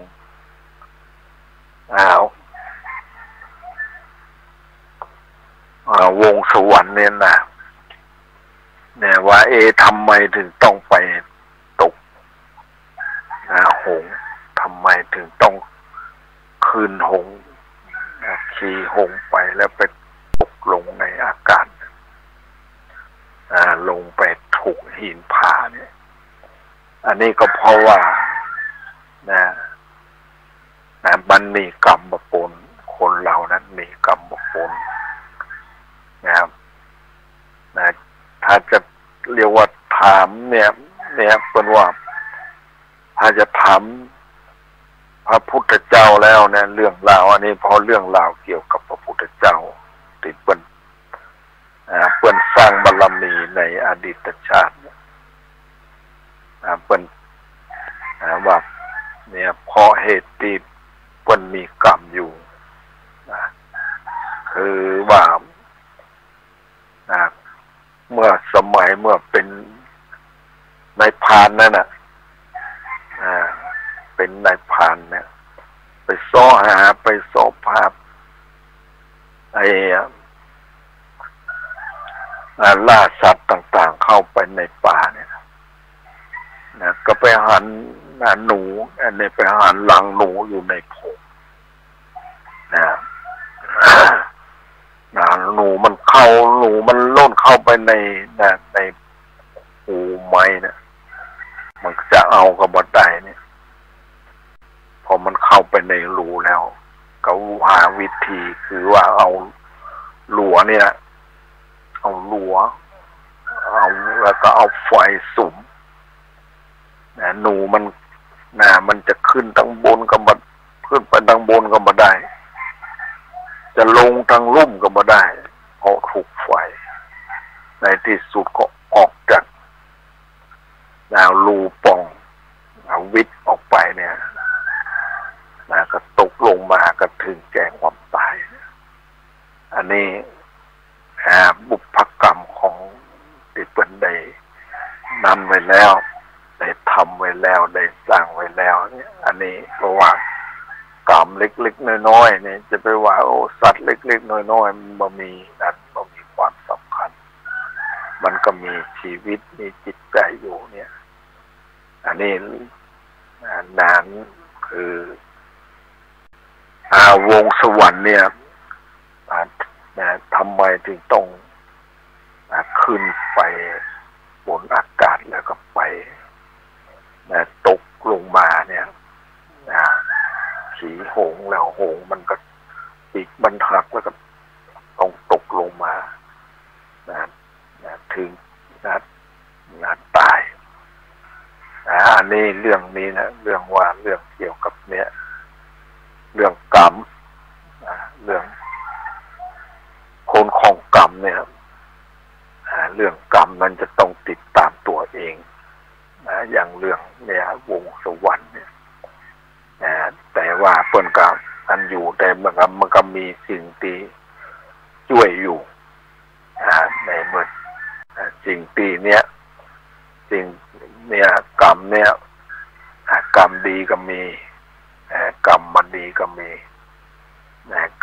วงสวรรค์เนี่ยนะเนี่ยว่าทำไมถึงต้องไปตกหงส์ทำไมถึงต้องคืนหงส์ขี่หงส์ไปแล้วไปตกลงในอากาศลงไปถูกหินผาเนี่ยอันนี้ก็เพราะว่ามันมีกรรมมาปนคนเรานั้นมีกรรมมาปนนะครับถ้าจะเรียกว่าถามเนี่ยเป็นว่าถ้าจะถามพระพุทธเจ้าแล้วเนี่ยเรื่องราวอันนี้พอเรื่องราวเกี่ยวกับพระพุทธเจ้าติดเปิ้นสร้างบารมีในอดีตชาติเปิ้นว่าเนี่ยเพราะเหตุที่เปิ้นมีกรรมอยู่คือว่าเมื่อสมัยเมื่อเป็นนายพรานนั่นเป็นนายพรานเนี่ยไปซ้อหาไปสอบภาพล่าสัตว์ต่างๆเข้าไปในป่าเนี่ยก็ไปหันหนูอันนี้ไปหันหลังหนูอยู่ในผงหนูมันล่นเข้าไปในหูไม้นะมันจะเอากระบอกได้เนี่ยพอมันเข้าไปในรูแล้วก็หาวิธีคือว่าเอาหลัวเนี่ยเอาหลัวแล้วก็เอาไฟสุมหนูมันจะขึ้นทางบนก็มาขึ้นไปทางบนก็มาได้จะลงทางลุ่มก็มาได้เพราะถูกไฟในที่สุดก็ออกจากรูป่องวิทย์ออกไปเนี่ยก็ตกลงมาก็ถึงแก่ความตายอันนี้บุพกรรมของที่เปิ้นได้นำไว้แล้วได้ทำไว้แล้วได้สร้างไว้แล้วเนี่ยอันนี้เพราะว่ากรรมเล็กๆน้อยๆเนี่ยจะไปว่าสัตว์เล็กๆน้อยๆมันบ่มีความสำคัญมันก็มีชีวิตมีจิตใจอยู่เนี่ยอันนี้นั้นคือวงสวรรค์เนี่ยทำไมถึงต้องขึ้นไปบนอากาศแล้วก็ไปตกลงมาเนี่ยขี่หงส์แล้วหงส์มันก็ปีกมันหักแล้วก็ต้องตกลงมาถึงตายอันนี้เรื่องนี้นะเรื่องเกี่ยวกับเรื่องกรรมเรื่องคนของกรรมเนี่ยเรื่องกรรมมันจะต้องติดตามตัวเองอย่างเรื่องเนี่ยวงสวรรค์เนี่ยแต่ว่าเปิ้นก็อันอยู่แต่มันก็มีสิ่งที่ช่วยอยู่ในเมื่อสิ่งที่เนี้ยสิ่งเนี่ยกรรมเนี่ยกรรมดีก็มีกรรมมันดีก็มี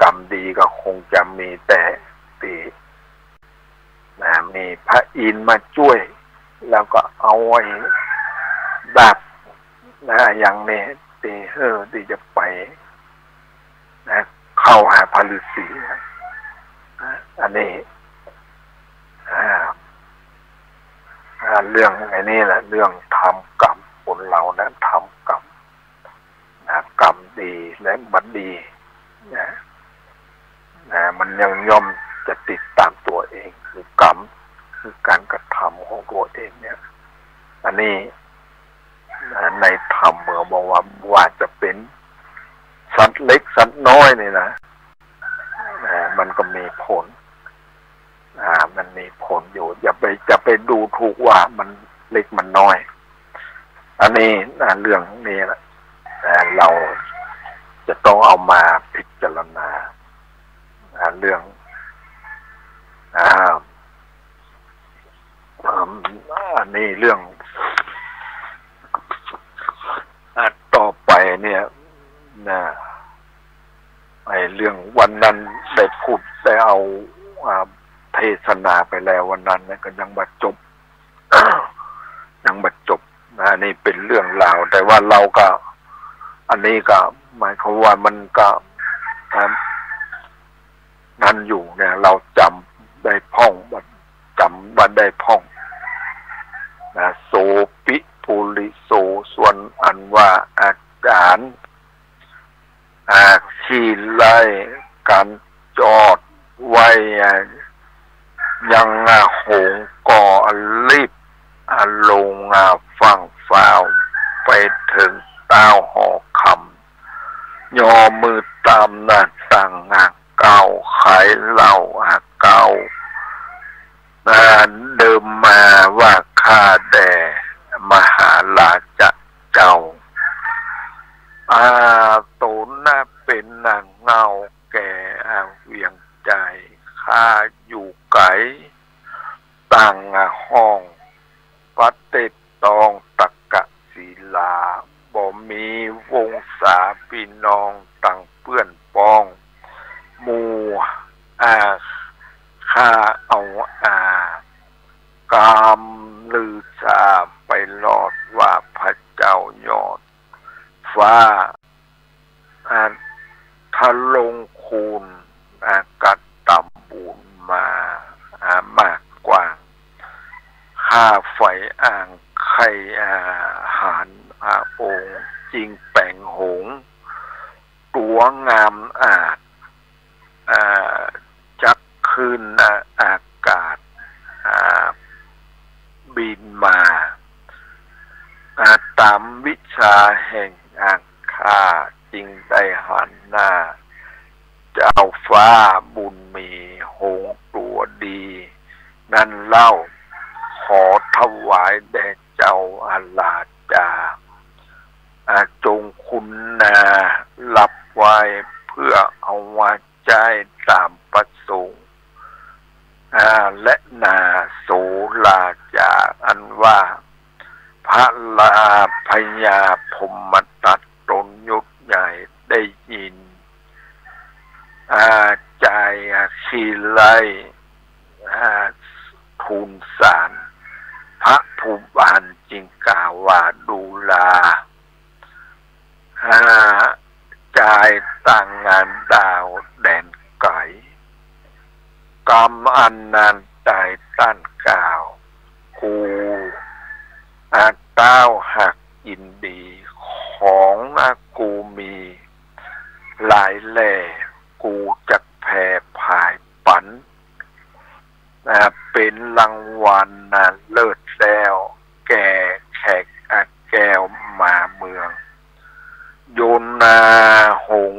กรรมดีก็คงจะมีแต่ที่มีพระอินทร์มาช่วยแล้วก็เอาไว้ดับอย่างนี้ที่จะไปเข้าหาพระฤาษีอันนี้เรื่องไอ้นี่แหละเรื่องทำกรรมคนเรานั้นทำกรรมกรรมดีและบัดดีมันยังย่อมจะติดตามตัวเองคือกรรมคือการกระทำของตัวเองเนี่ยอันนี้ในธรรมเมื่อบอกว่าจะเป็นสัตว์เล็กสัตว์น้อยนี่นะมันก็มีผลมันมีผลอยู่จะไปดูถูกว่ามันเล็กมันน้อยอันนี้เรื่องนี้แหละเราจะต้องเอามาพิจารณาเรื่อง อันนี้เรื่องต่อไปเนี่ยนะไอ้เรื่องวันนั้นได้พูดได้เอาเทศนาไปแล้ววันนั้นนะก็ยังบัดจบ ยังบัดจบนะนี่เป็นเรื่องราวแต่ว่าเราก็อันนี้ก็หมายความว่ามันก็นั่นอยู่เนี่ยเราจำได้พ่องจำว่าได้พ่องนะโสปิปุริโสส่วนอันว่าอาการขี่ไล่การจอดไว้ยังหงก่อรีบลงฟังฟ้าวไปถึงเต้าหอคำยอมือตามหน้าต่างเก่าขายเหล้าเก่าเดิมมาว่าข้าแด่มหาราชเจ้าตนน่าเป็นนางเงาแก่เวียงใจข้าอยู่ไกลตั้งห้องปัดเต็ดตองตักกะศิลาบ่มีวงศาพี่น้องตั้งเปื้อนป้องมูข้าเอากามลือชาไปหลอดว่าพระเจ้ายอดฟ้าทะลงคูณกัดต่ำบุญมามากกว่าข้าไฟอ่างไข่หารองค์จริงแป่งหงตัวงามจักขึ้นอากาศบินมาตามวิชาแห่งข้าจริงได้หันหน้าเจ้าฟ้าบุญมีหงตัวดีนั่นเล่าขอถวายแด่เจ้าอาลาจาจงคุณนารับไว้เพื่อเอาไว้ใจตามประสงค์และนาโสลาจาอันว่าพระลาพญาพมตัดตนยุทธใหญ่ได้ยินใจขีไลทูลสารพระผู้บานจิงกล่าวว่าดูลาใจต่างงานดาวแดนไก่กรรมอันนานใจต้านกล่าวกูเต้าหักอินดีของกูมีหลายแหล่กูจักแผ่ภายปันเป็นรางวัลเลิศแล้วแก่แขกแก้วมาเมืองโยนาหง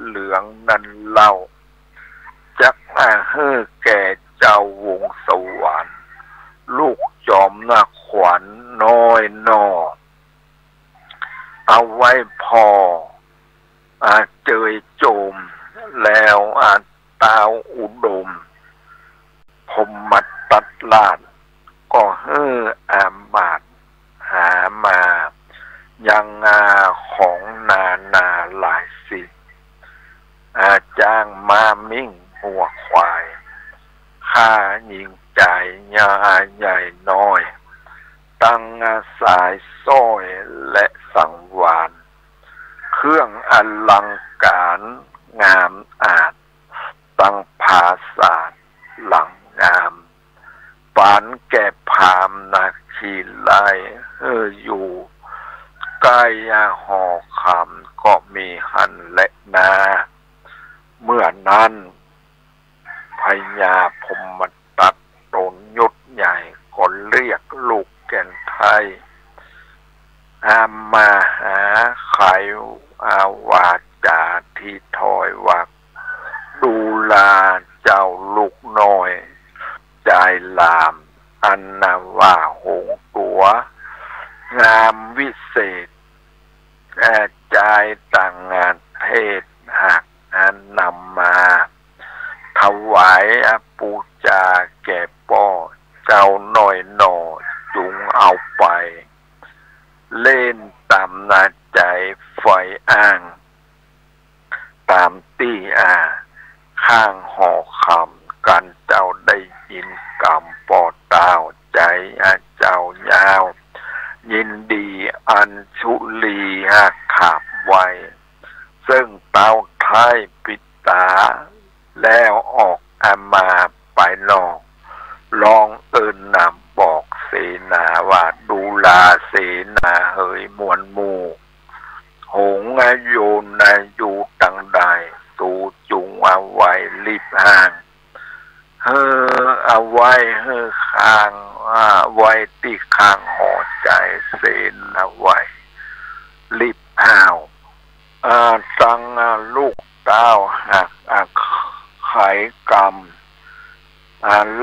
เหลืองนันเล่าจักเฮ้อแก่เจ้าวงสวรรค์ลูกจอมขวัญน้อยนอเอาไว้พอเจยโจมแล้วตาวอุดมพมมัดตัดลาดก็เฮ้อมาดหามายังของนาหลายสิจ้างมามิ่งหัวควายข้ายิงใจยาใหญ่น้อยตั้งสายซ้อยและสังวานเครื่องอลังการงามอาจตั้งภาศาสตร์หลังงามปานแก่พามนาคีไล่อยู่ใกล้หอคำก็มีหันและนาเมื่อนั้นพญาพมตัดตนยุทธใหญ่ก็เรียกลูกแก่นไทยมาหาไขวาจาที่ถอยวักดูลาเจ้าลูกน้อยใจลามอันนาว่าหงตัวงามวิเศษใจต่างงานเทศหักนำมาถวายปูจาแก่ป่อเจ้าน้อยหน่อย จุงเอาไปเล่นตามนาใจไฟอ้างตามตี้ข้างหอคำกันเจ้าได้ยินกำปอดดาวใจเจ้ายาวยินดีอันชุลีขาบไว้ซึ่งเต้าไทยปิดตาแล้วออกมาไปนอกลองเอินนำบอกเสนาว่าดูลาเสนาเฮยมวลหมู่หงโยนอยู่ตังใดตูจุงเอาไว้รีบห่างเอาไว้ข้างไว้ที่ข้างหอใจเสนาไว้รีบห่าวตั้งลูกเต้าหักไขกรรม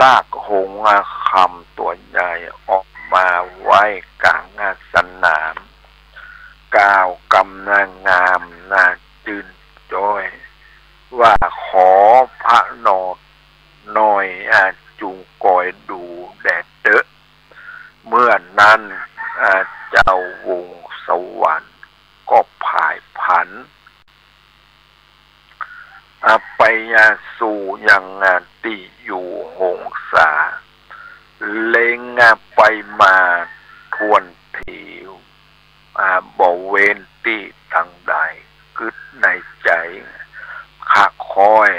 ลากหงคำตัวใหญ่ออกมาไว้กลางสนามกล่าวกำนางามนาจืนจ้อยว่าขอพระนอดหน่อยจุงกอยดูแดดเดอะเมื่อนั้นเจ้าวงสวรรค์ก็ผายผันไปสู่ยังที่อยู่หงสาเล็งไปมาทวนทีบ่เว้นที่ตั้งใดกึดในใจขักคอย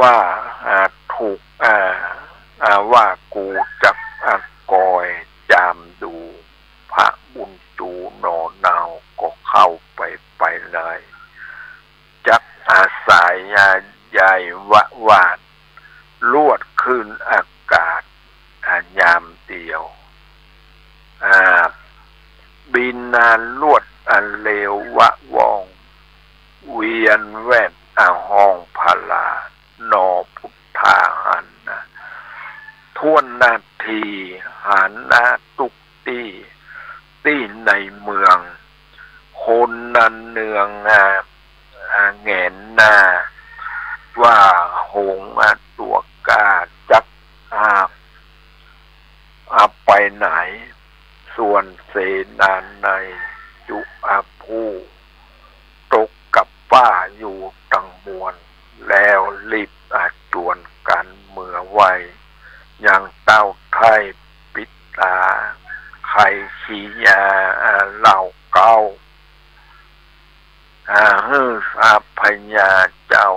ว่าถูกว่ากูจักกอยจามดูพระบุญจูนอเนาก็เข้าไปเลยจักอาศัยใหญ่วาดลวดขึ้นอากาศยามเดียวบินลวดเลววองเวียนแว่นห้องพลานอพุทธาหันทวนนาทีหันตุกตี้ในเมืองคนนั้นเนืองแงนหน้าว่าหงตัวกาจักไปไหนส่วนเสนาในจุผู้ตกกับป้าอยู่ตังมวลแล้วรีบจวนกันเมื่อไว้ยังเต้าไทยปิดตาไข่ขี้ยาเหล่าเก้าพญาเจ้า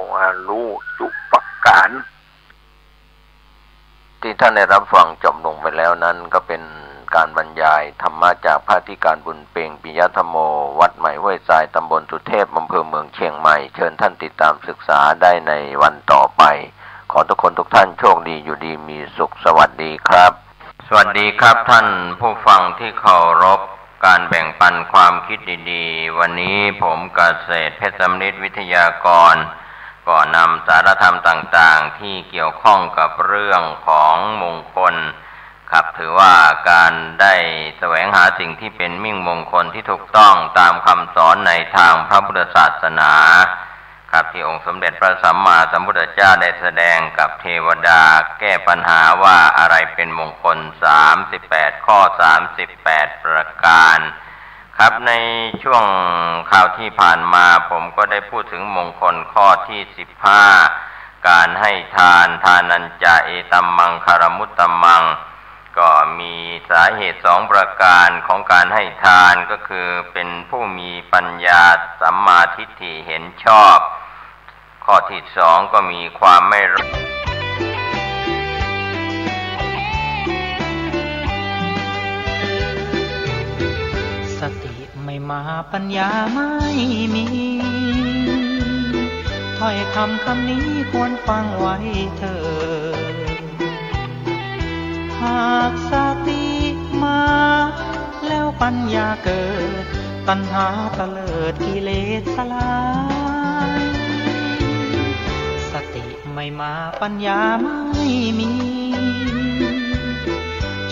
รู้จุปการที่ท่านได้รับฟังจบลงไปแล้วนั้นก็เป็นการบรรยายธรรมะจากพระอธิการบุญเปงปิยธรรมโมวัดใหม่ห้วยทรายตำบลสุเทพอำเภอเมืองเชียงใหม่เชิญท่านติดตามศึกษาได้ในวันต่อไปขอทุกคนทุกท่านโชคดีอยู่ดีมีสุขสวัสดีครับสวัสดีครับท่านผู้ฟังที่เคารพการแบ่งปันความคิดดีๆวันนี้ผมเกษตรเพชรสำริดวิทยากรก็นำสารธรรมต่างๆที่เกี่ยวข้องกับเรื่องของมงคลครับถือว่าการได้แสวงหาสิ่งที่เป็นมิ่งมงคลที่ถูกต้องตามคำสอนในทางพระพุทธศาสนาครับที่องค์สมเด็จพระสัมมาสัมพุทธเจ้าได้แสดงกับเทวดาแก้ปัญหาว่าอะไรเป็นมงคล38ข้อ38ประการครับในช่วงข่าวที่ผ่านมาผมก็ได้พูดถึงมงคลข้อที่15การให้ทานทานัญจาเอตัมมังคารมุตตัมมังก็มีสาเหตุ2ประการของการให้ทานก็คือเป็นผู้มีปัญญาสัมมาทิฏฐิเห็นชอบข้อที่2ก็มีความไม่สติไม่มาปัญญาไม่มีถ้อยคำนี้ควรฟังไว้เถิดหากสติมาแล้วปัญญาเกิดตัณหาตะเลิดกิเลสสลายสติไม่มาปัญญาไม่มี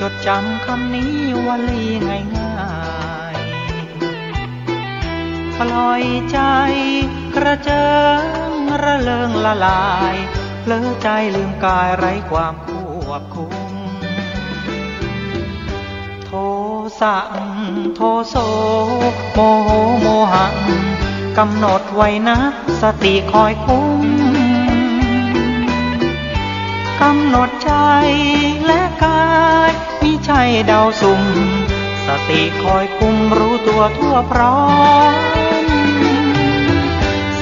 จดจำคำนี้วลีง่ายๆปล่อยใจกระเจิงระเริงละลายเผลอใจลืมกายไร้ความควบคุม สะโทโสโมโหโมหะกำหนดไว้นะสติคอยคุ้มกำหนดใจและกายมิใช่เดาสุ่มสติคอยคุมรู้ตัวทั่วพร้อม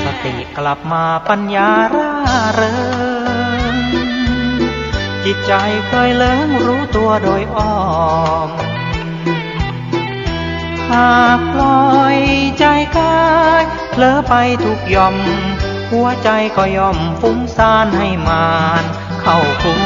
สติกลับมาปัญญาร่าเริงจิตใจเคยเลิงรู้ตัวโดยอ้อมหากปล่อยใจกายเผลอไปทุกย่อมหัวใจก็ย่อมฟุ้งซ่านให้มานเข้าคุม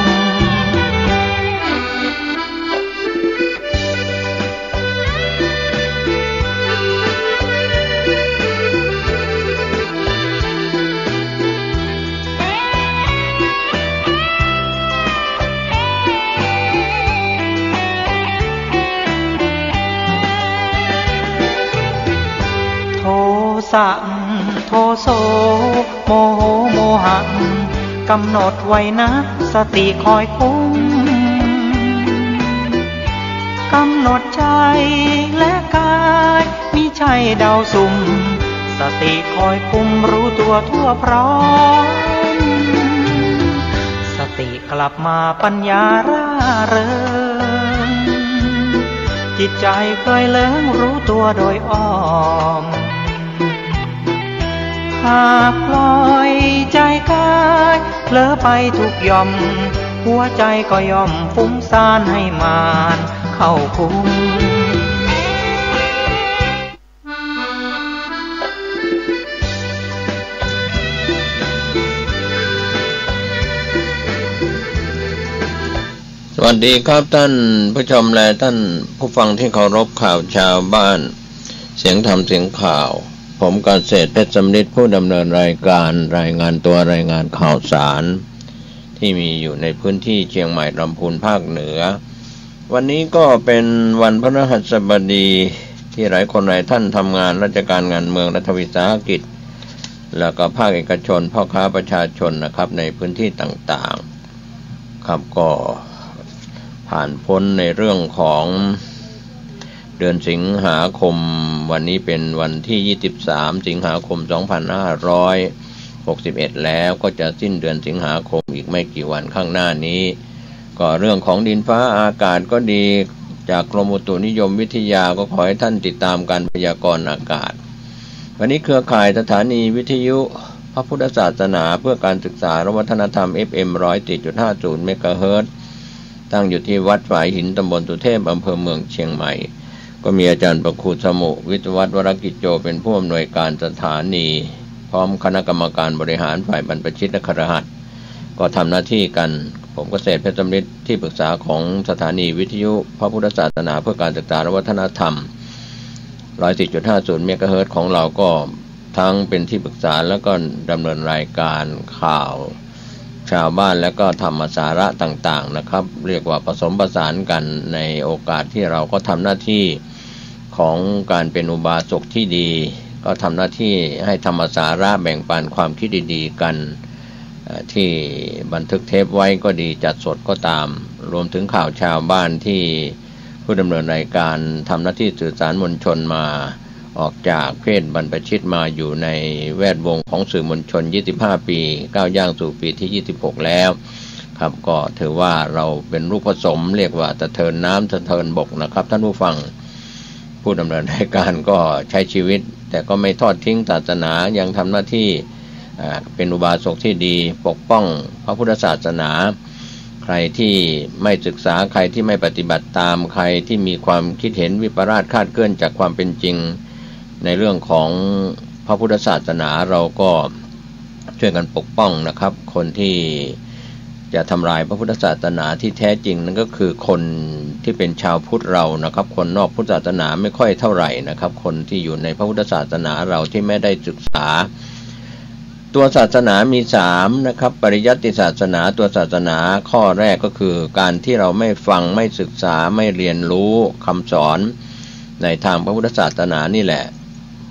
โทสะโทโสโมโหโมหะกำหนดไว้นะสติคอยคุ้มกำหนดใจและกายมิใช่เดาสุ่มสติคอยคุมรู้ตัวทั่วพร้อมสติกลับมาปัญญาร่าเริงจิตใจเคยเลิงรู้ตัวโดยอ้อมหากปล่อยใจกายเผลอไปทุกย่อมหัวใจก็ย่อมฟุ้งซ่านให้มานเข้าคุมสวัสดีครับท่านผู้ชมและท่านผู้ฟังที่เคารพข่าวชาวบ้านเสียงธรรมเสียงข่าวผมเกษตรเพชรสำริดผู้ดำเนินรายการรายงานตัวรายงานข่าวสารที่มีอยู่ในพื้นที่เชียงใหม่ลำพูนภาคเหนือวันนี้ก็เป็นวันพฤหัสบดีที่หลายคนหลายท่านทำงานราชการงานเมืองรัฐวิสาหกิจแล้วก็ภาคเอกชนพ่อค้าประชาชนนะครับในพื้นที่ต่างๆครับก็ผ่านพ้นในเรื่องของเดือนสิงหาคมวันนี้เป็นวันที่23สิงหาคม2561แล้วก็จะสิ้นเดือนสิงหาคมอีกไม่กี่วันข้างหน้านี้ก็เรื่องของดินฟ้าอากาศก็ดีจากกรมอุตุนิยมวิทยาก็ขอให้ท่านติดตามการพยากรณ์อากาศวันนี้เครือข่ายสถานีวิทยุพระพุทธศาสนาเพื่อการศึกษาและวัฒนธรรม FM 104.50 เมกะเฮิรตซ์ตั้งอยู่ที่วัดฝายหินตำบลสุเทพอำเภอเมืองเชียงใหม่ก็มีอาจารย์ประคูสมุวิทยวัฒน์วรกิจโจเป็นผู้อำนวยการสถานีพร้อมคณะกรรมการบริหารฝ่ายบรรพชิตและคฤหัสถ์ก็ทำหน้าที่กันผมเกษตรเพชรสำริดที่ปรึกษาของสถานีวิทยุพระพุทธศาสนาเพื่อการศึกษาและวัฒนธรรม 104.50 เมกะเฮิรตซ์ของเราก็ทั้งเป็นที่ปรึกษาแล้วก็ดำเนินรายการข่าวชาวบ้านแล้วก็ธรรมสาระต่างๆนะครับเรียกว่าผสมผสานกันในโอกาสที่เราก็ทำหน้าที่ของการเป็นอุบาสกที่ดีก็ทำหน้าที่ให้ธรรมสาระแบ่งปันความคิดดีๆกันที่บันทึกเทปไว้ก็ดีจัดสดก็ตามรวมถึงข่าวชาวบ้านที่ผู้ดำเนินรายการทำหน้าที่สื่อสารมวลชนมาออกจากเพศบรรพชิตมาอยู่ในแวดวงของสื่อมวลชน25ปีก้าวย่างสู่ปีที่26แล้วครับก็ถือว่าเราเป็นลูกผสมเรียกว่าสะเทินน้ำสะเทินบกนะครับท่านผู้ฟังผู้ดำเนินรายการก็ใช้ชีวิตแต่ก็ไม่ทอดทิ้งศาสนายังทำหน้าที่เป็นอุบาสกที่ดีปกป้องพระพุทธศาสนาใครที่ไม่ศึกษาใครที่ไม่ปฏิบัติตามใครที่มีความคิดเห็นวิปลาสคลาดเคลื่อนจากความเป็นจริงในเรื่องของพระพุทธศาสนาเราก็ช่วยกันปกป้องนะครับคนที่จะทำลายพระพุทธศาสนาที่แท้จริงนั่นก็คือคนที่เป็นชาวพุทธเรานะครับคนนอกพุทธศาสนาไม่ค่อยเท่าไหร่นะครับคนที่อยู่ในพระพุทธศาสนาเราที่ไม่ได้ศึกษาตัวศาสนามี3นะครับปริยัติศาสนาตัวศาสนาข้อแรกก็คือการที่เราไม่ฟังไม่ศึกษาไม่เรียนรู้คำสอนในทางพระพุทธศาสนานี่แหละ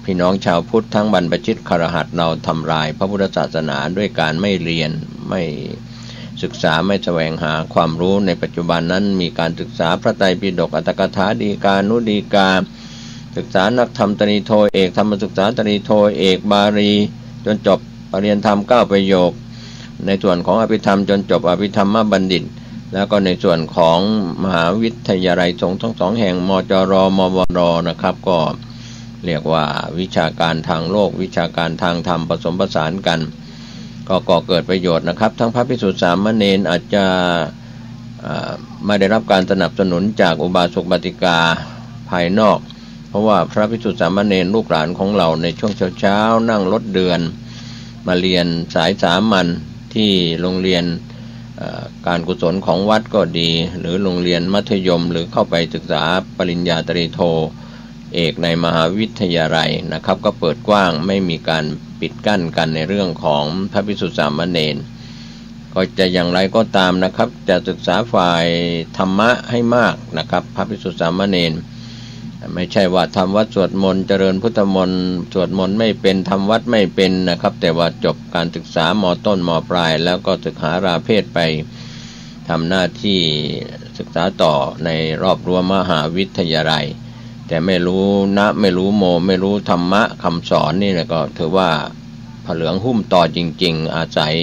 พี่น้องชาวพุทธทั้งบรรพชิตคฤหัสถ์เราทำลายพระพุทธศาสนาด้วยการไม่เรียนไม่ศึ ศึกษาไม่แสวงหาความรู้ในปัจจุบันนั้นมีการศึกษาพระไตรปิฎกอัตถกถาฎีกานุฎีกาศึกษานักธรรมตรีโทเอกธรรมศึกษาตรีโทเอกบาลีจนจบปริญญาธรรม9ประโยคในส่วนของอภิธรรมจนจบอภิธรรมบัณฑิตแล้วก็ในส่วนของมหาวิทยาลัยสงฆ์ทั้งสองแห่งมจรมวรนะครับก็เรียกว่าวิชาการทางโลกวิชาการทางธรรมผสมผสานกันก็ก่อเกิดประโยชน์นะครับทั้งพระภิกษุสามเณรอาจจะไม่ได้รับการสนับสนุนจากอุบาสกบาติกาภายนอกเพราะว่าพระภิกษุสามเณรลูกหลานของเราในช่วงเช้าๆนั่งรถเดือนมาเรียนสายสามัญที่โรงเรียนการกุศลของวัดก็ดีหรือโรงเรียนมัธยมหรือเข้าไปศึกษาปริญญาตรีโทเอกในมหาวิทยาลัยนะครับก็เปิดกว้างไม่มีการปิดกั้นกันในเรื่องของพระภิกษุสามเณรก็จะอย่างไรก็ตามนะครับจะศึกษาฝ่ายธรรมะให้มากนะครับพระภิกษุสามเณรไม่ใช่ว่าทำวัดสวดมนต์เจริญพุทธมนต์สวดมนต์ไม่เป็นทำวัดไม่เป็นนะครับแต่ว่าจบการศึกษาม.ต้นม.ปลายแล้วก็ศึกษาราเพศไปทำหน้าที่ศึกษาต่อในรอบรั้วมหาวิทยาลัยแต่ไม่รู้นะไม่รู้โมไม่รู้ธรรมะคำสอนนี่แหละก็ถือว่าพระเหลืองหุ้มต่อจริงๆอาศัย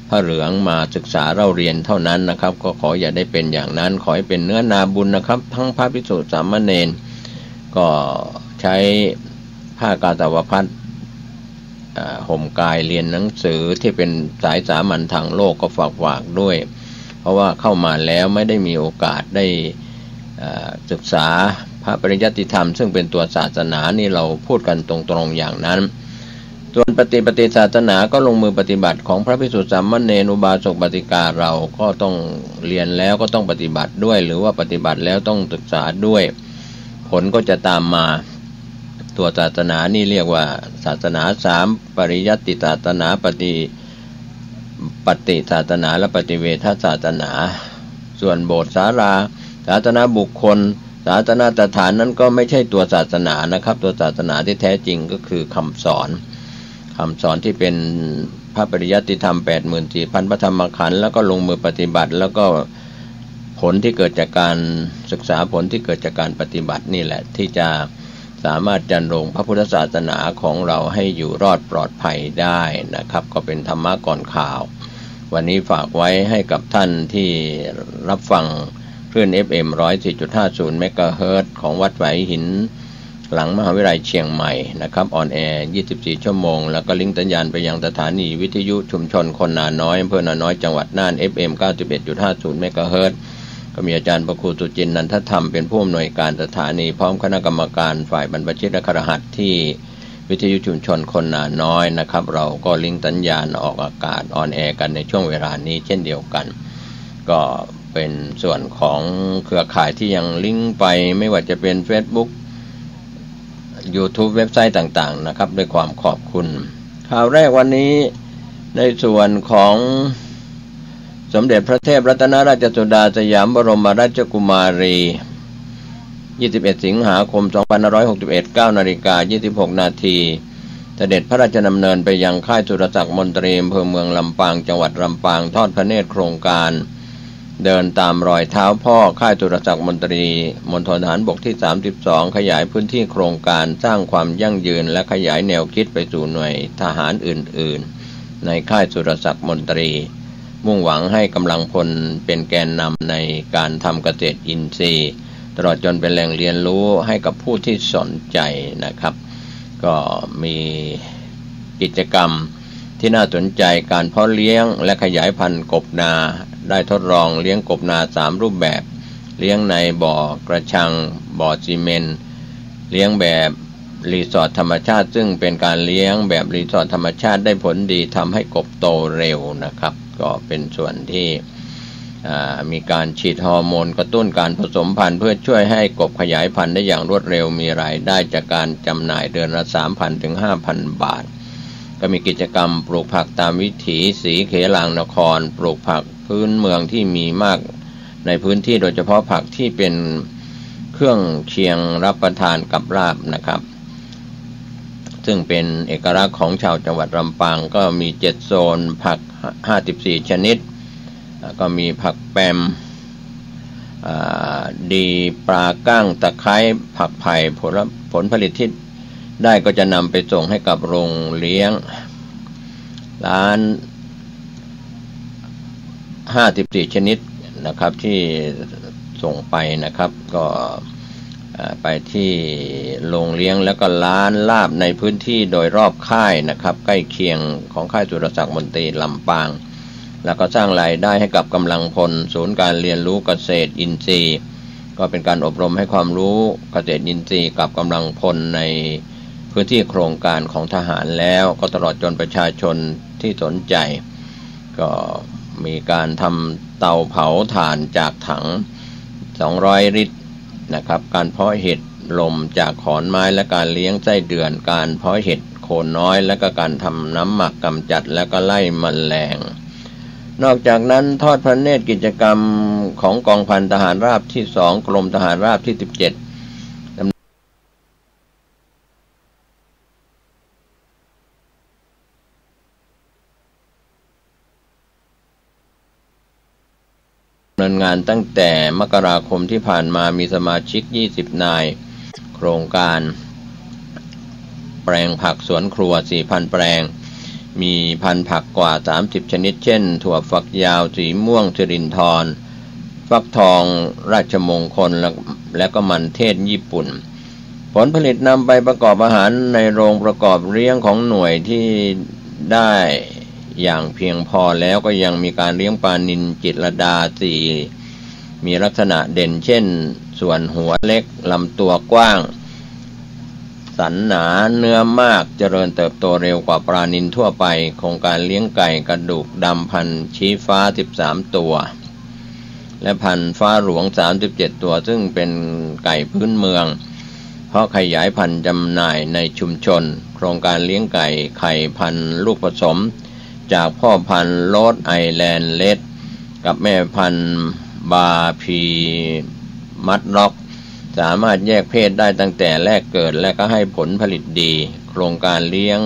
พระเหลืองมาศึกษาเราเรียนเท่านั้นนะครับก็ขออย่าได้เป็นอย่างนั้นขอให้เป็นเนื้อนาบุญนะครับทั้งพระภิกษุสามเณรก็ใช้ผ้ากาสาวพัสห่มกายเรียนหนังสือที่เป็นสายสามัญทางโลกก็ฝากด้วยเพราะว่าเข้ามาแล้วไม่ได้มีโอกาสได้ศึกษาพระปริยัติธรรมซึ่งเป็นตัวศาสนานี่เราพูดกันตรงๆอย่างนั้นส่วนปฏิศาสนาก็ลงมือปฏิบัติของพระภิกษุสามเณรอุบาสกบาติกาเราก็ต้องเรียนแล้วก็ต้องปฏิบัติด้วยหรือว่าปฏิบัติแล้วต้องศึกษาด้วยผลก็จะตามมาตัวศาสนานี่เรียกว่าศาสนา3ปริยัติศาสนาปฏิศาสนาและปฏิเวทศาสนาส่วนโบสถ์ศาลาศาสนาบุคคลศาสนาสถานนั้นก็ไม่ใช่ตัวศาสนานะครับตัวศาสนาที่แท้จริงก็คือคำสอนที่เป็นพระปริยัติธรรม 84,000 พระธรรมขันธ์แล้วก็ลงมือปฏิบัติแล้วก็ผลที่เกิดจากการศึกษาผลที่เกิดจากการปฏิบัตินี่แหละที่จะสามารถจันรงพระพุทธศาสนาของเราให้อยู่รอดปลอดภัยได้นะครับก็เป็นธรรมะก่อนข่าววันนี้ฝากไว้ให้กับท่านที่รับฟังคลื่น FM 104.50 เมกะเฮิรตซ์ของวัดไหวหินหลังมหาวิทยาลัยเชียงใหม่นะครับออนแอร์24 ชั่วโมงแล้วก็ลิงก์สัญญาณไปยังสถานีวิทยุชุมชนคนนาน้อยอำเภอนาน้อยจังหวัดน่าน FM 91.50 เมกะเฮิรตซ์ก็มีอาจารย์ประครูสุจินต์นันทธรรมเป็นผู้อำนวยการสถานีพร้อมคณะกรรมการฝ่ายบรรพชิตและคฤหัสถ์ที่วิทยุชุมชนคนนาน้อยนะครับเราก็ลิงก์สัญญาณออกอากาศออนแอร์กันในช่วงเวลานี้เช่นเดียวกันก็เป็นส่วนของเครือข่ายที่ยังลิงก์ไปไม่ว่าจะเป็น Facebook YouTube เว็บไซต์ต่างๆนะครับด้วยความขอบคุณข่าวแรกวันนี้ในส่วนของสมเด็จพระเทพรัตนราชสุดาสยามบรมราชกุมารี21 สิงหาคม 2561 9:26 นาทีเสด็จพระราชดำเนินไปยังค่ายสุรศักดิ์มนตรีอำเภอเมืองลำปางจังหวัดลำปางทอดพระเนตรโครงการเดินตามรอยเท้าพ่อค่ายสุรศักดิ์มนตรีมณฑลทหารบกที่32ขยายพื้นที่โครงการสร้างความยั่งยืนและขยายแนวคิดไปสู่หน่วยทหารอื่นๆในค่ายสุรศักดิ์มนตรีมุ่งหวังให้กำลังพลเป็นแกนนำในการทำเกษตรอินทรีย์ตลอดจนเป็นแหล่งเรียนรู้ให้กับผู้ที่สนใจนะครับก็มีกิจกรรมที่น่าสนใจการเพาะเลี้ยงและขยายพันธุ์กบนาได้ทดลองเลี้ยงกบนา3รูปแบบเลี้ยงในบ่อกระชังบ่อซีเมนต์เลี้ยงแบบรีสอร์ทธรรมชาติซึ่งเป็นการเลี้ยงแบบรีสอร์ทธรรมชาติได้ผลดีทำให้กบโตเร็วนะครับก็เป็นส่วนที่มีการฉีดฮอร์โมนกระตุ้นการผสมพันธุ์เพื่อช่วยให้กบขยายพันธุ์ได้อย่างรวดเร็วมีรายได้จากการจำหน่ายเดือนละ 3,000 ถึง 5,000 บาทก็มีกิจกรรมปลูกผักตามวิถีสีเขลางนครปลูกผักพื้นเมืองที่มีมากในพื้นที่โดยเฉพาะผักที่เป็นเครื่องเคียงรับประทานกับลาบนะครับซึ่งเป็นเอกลักษณ์ของชาวจังหวัดลำปางก็มี7โซนผัก54ชนิด ก็มีผักแปมดีปลาก้างตะไคร้ผักไผ่ผลผลิตที่ได้ก็จะนำไปส่งให้กับโรงเลี้ยงร้าน54ชนิดนะครับที่ส่งไปนะครับก็ไปที่โรงเลี้ยงแล้วก็ร้านลาบในพื้นที่โดยรอบค่ายนะครับใกล้เคียงของค่ายสุรศักดิ์มนตรีลำปางแล้วก็สร้างรายได้ให้กับกำลังพลศูนย์การเรียนรู้เกษตรอินทรีย์ก็เป็นการอบรมให้ความรู้เกษตรอินทรีย์กับกำลังพลในพื้นที่โครงการของทหารแล้วก็ตลอดจนประชาชนที่สนใจก็มีการทำเตาเผาถ่านจากถัง200 ลิตรนะครับการเพาะเห็ดลมจากขอนไม้และการเลี้ยงไส้เดือนการเพาะเห็ดโคนน้อยและก็การทำน้ำหมักกำจัดและก็ไล่แมลงนอกจากนั้นทอดพระเนตรกิจกรรมของกองพันทหารราบที่2กรมทหารราบที่17ดำเนินงานตั้งแต่มกราคมที่ผ่านมามีสมาชิก20 นายโครงการแปลงผักสวนครัว 4,000 แปลงมีพันธุ์ผักกว่า30ชนิดเช่นถั่วฝักยาวสีม่วงสิรินธรฟักทองราชมงคลและก็มันเทศญี่ปุ่นผลผลิตนำไปประกอบอาหารในโรงประกอบเลี้ยงของหน่วยที่ได้อย่างเพียงพอแล้วก็ยังมีการเลี้ยงปลานิลจิตรลดา4มีลักษณะเด่นเช่นส่วนหัวเล็กลำตัวกว้างสันหนาเนื้อมากเจริญเติบโตเร็วกว่าปลานิลทั่วไปโครงการเลี้ยงไก่กระดูกดำพันธุ์ชี้ฟ้า13ตัวและพันธุ์ฟ้าหลวง37ตัวซึ่งเป็นไก่พื้นเมืองเพราะขยายพันธุ์จำหน่ายในชุมชนโครงการเลี้ยงไก่ไข่พันธุ์ลูกผสมจากพ่อพันธุ์โรดไอแลนด์เลดกับแม่พันธุ์บาพีมัดล็อกสามารถแยกเพศได้ตั้งแต่แรกเกิดและก็ให้ผลผลิตดีโครงการเลี้ยง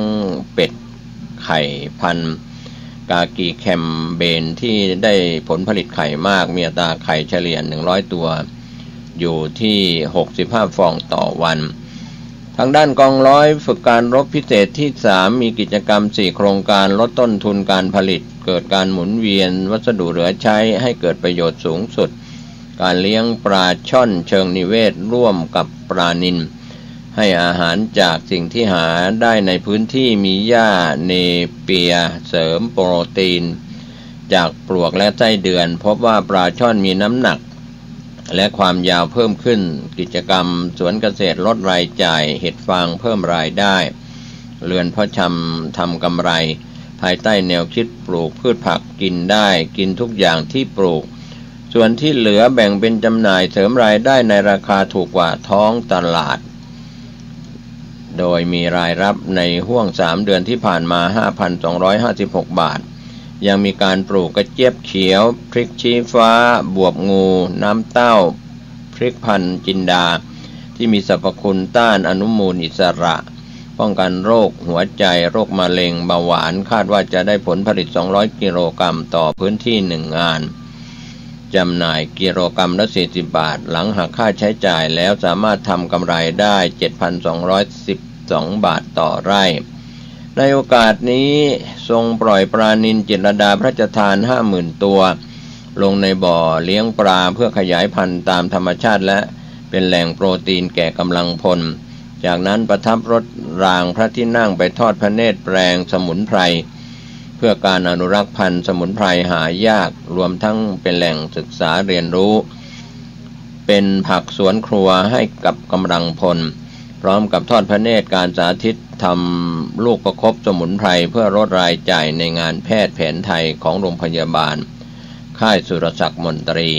เป็ดไข่พันธุ์กากีแคมเบนที่ได้ผลผลิตไข่มากมีอัตราไข่เฉลี่ย100ตัวอยู่ที่65ฟองต่อวันทางด้านกองร้อยฝึกการรบพิเศษที่3มีกิจกรรม4โครงการลดต้นทุนการผลิตเกิดการหมุนเวียนวัสดุเหลือใช้ให้เกิดประโยชน์สูงสุดการเลี้ยงปลาช่อนเชิงนิเวศร่วมกับปลานิลให้อาหารจากสิ่งที่หาได้ในพื้นที่มีหญ้าเนเปียเสริมโปรตีนจากปลวกและไส้เดือนพบว่าปลาช่อนมีน้ำหนักและความยาวเพิ่มขึ้นกิจกรรมสวนเกษตรลดรายจ่ายเห็ดฟางเพิ่มรายได้เรือนเพาะชำทำกำไรภายใต้แนวคิดปลูกพืชผักกินได้กินทุกอย่างที่ปลูกส่วนที่เหลือแบ่งเป็นจำหน่ายเสริมรายได้ในราคาถูกกว่าท้องตลาดโดยมีรายรับในห่วง3เดือนที่ผ่านมา 5,256 บาทยังมีการปลูกกระเจี๊ยบเขียวพริกชี้ฟ้าบวบงูน้ำเต้าพริกพันธุ์จินดาที่มีสรรพคุณต้านอนุมูลอิสระป้องกันโรคหัวใจโรคมะเร็งเบาหวานคาดว่าจะได้ผลผลิต200กิโลกรัมต่อพื้นที่1งานจำหน่ายกิโลกรัมละ40 บาทหลังหักค่าใช้จ่ายแล้วสามารถทำกำไรได้ 7,212 บาทต่อไร่ในโอกาสนี้ทรงปล่อยปลานิลจิตรลดาพระราชทาน 50,000 ตัวลงในบ่อเลี้ยงปลาเพื่อขยายพันธุ์ตามธรรมชาติและเป็นแหล่งโปรตีนแก่กำลังพลจากนั้นประทับรถรางพระที่นั่งไปทอดพระเนตรแปลงสมุนไพรเพื่อการอนุรักษ์พันธุ์สมุนไพรหายากรวมทั้งเป็นแหล่งศึกษาเรียนรู้เป็นผักสวนครัวให้กับกำลังพลพร้อมกับทอดพระเนตรการสาธิตทำลูกประคบสมุนไพรเพื่อลดรายจ่ายในงานแพทย์แผนไทยของโรงพยาบาลค่ายสุรศักดิ์มนตรี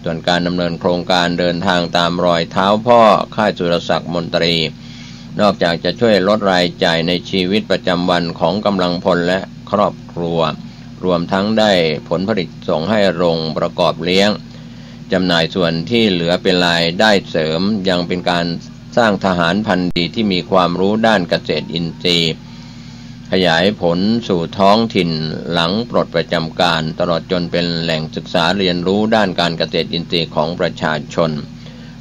ส่วนการดำเนินโครงการเดินทางตามรอยเท้าพ่อค่ายสุรศักดิ์มนตรีนอกจากจะช่วยลดรายจ่ายในชีวิตประจำวันของกำลังพลและครอบครัวรวมทั้งได้ผลผลิตส่งให้โรงประกอบเลี้ยงจำหน่ายส่วนที่เหลือเป็นรายได้เสริมยังเป็นการสร้างทหารพันธุ์ดีที่มีความรู้ด้านเกษตรอินทรีย์ ขยายผลสู่ท้องถิ่นหลังปลดประจำการตลอดจนเป็นแหล่งศึกษาเรียนรู้ด้านการเกษตรอินทรีย์ของประชาชน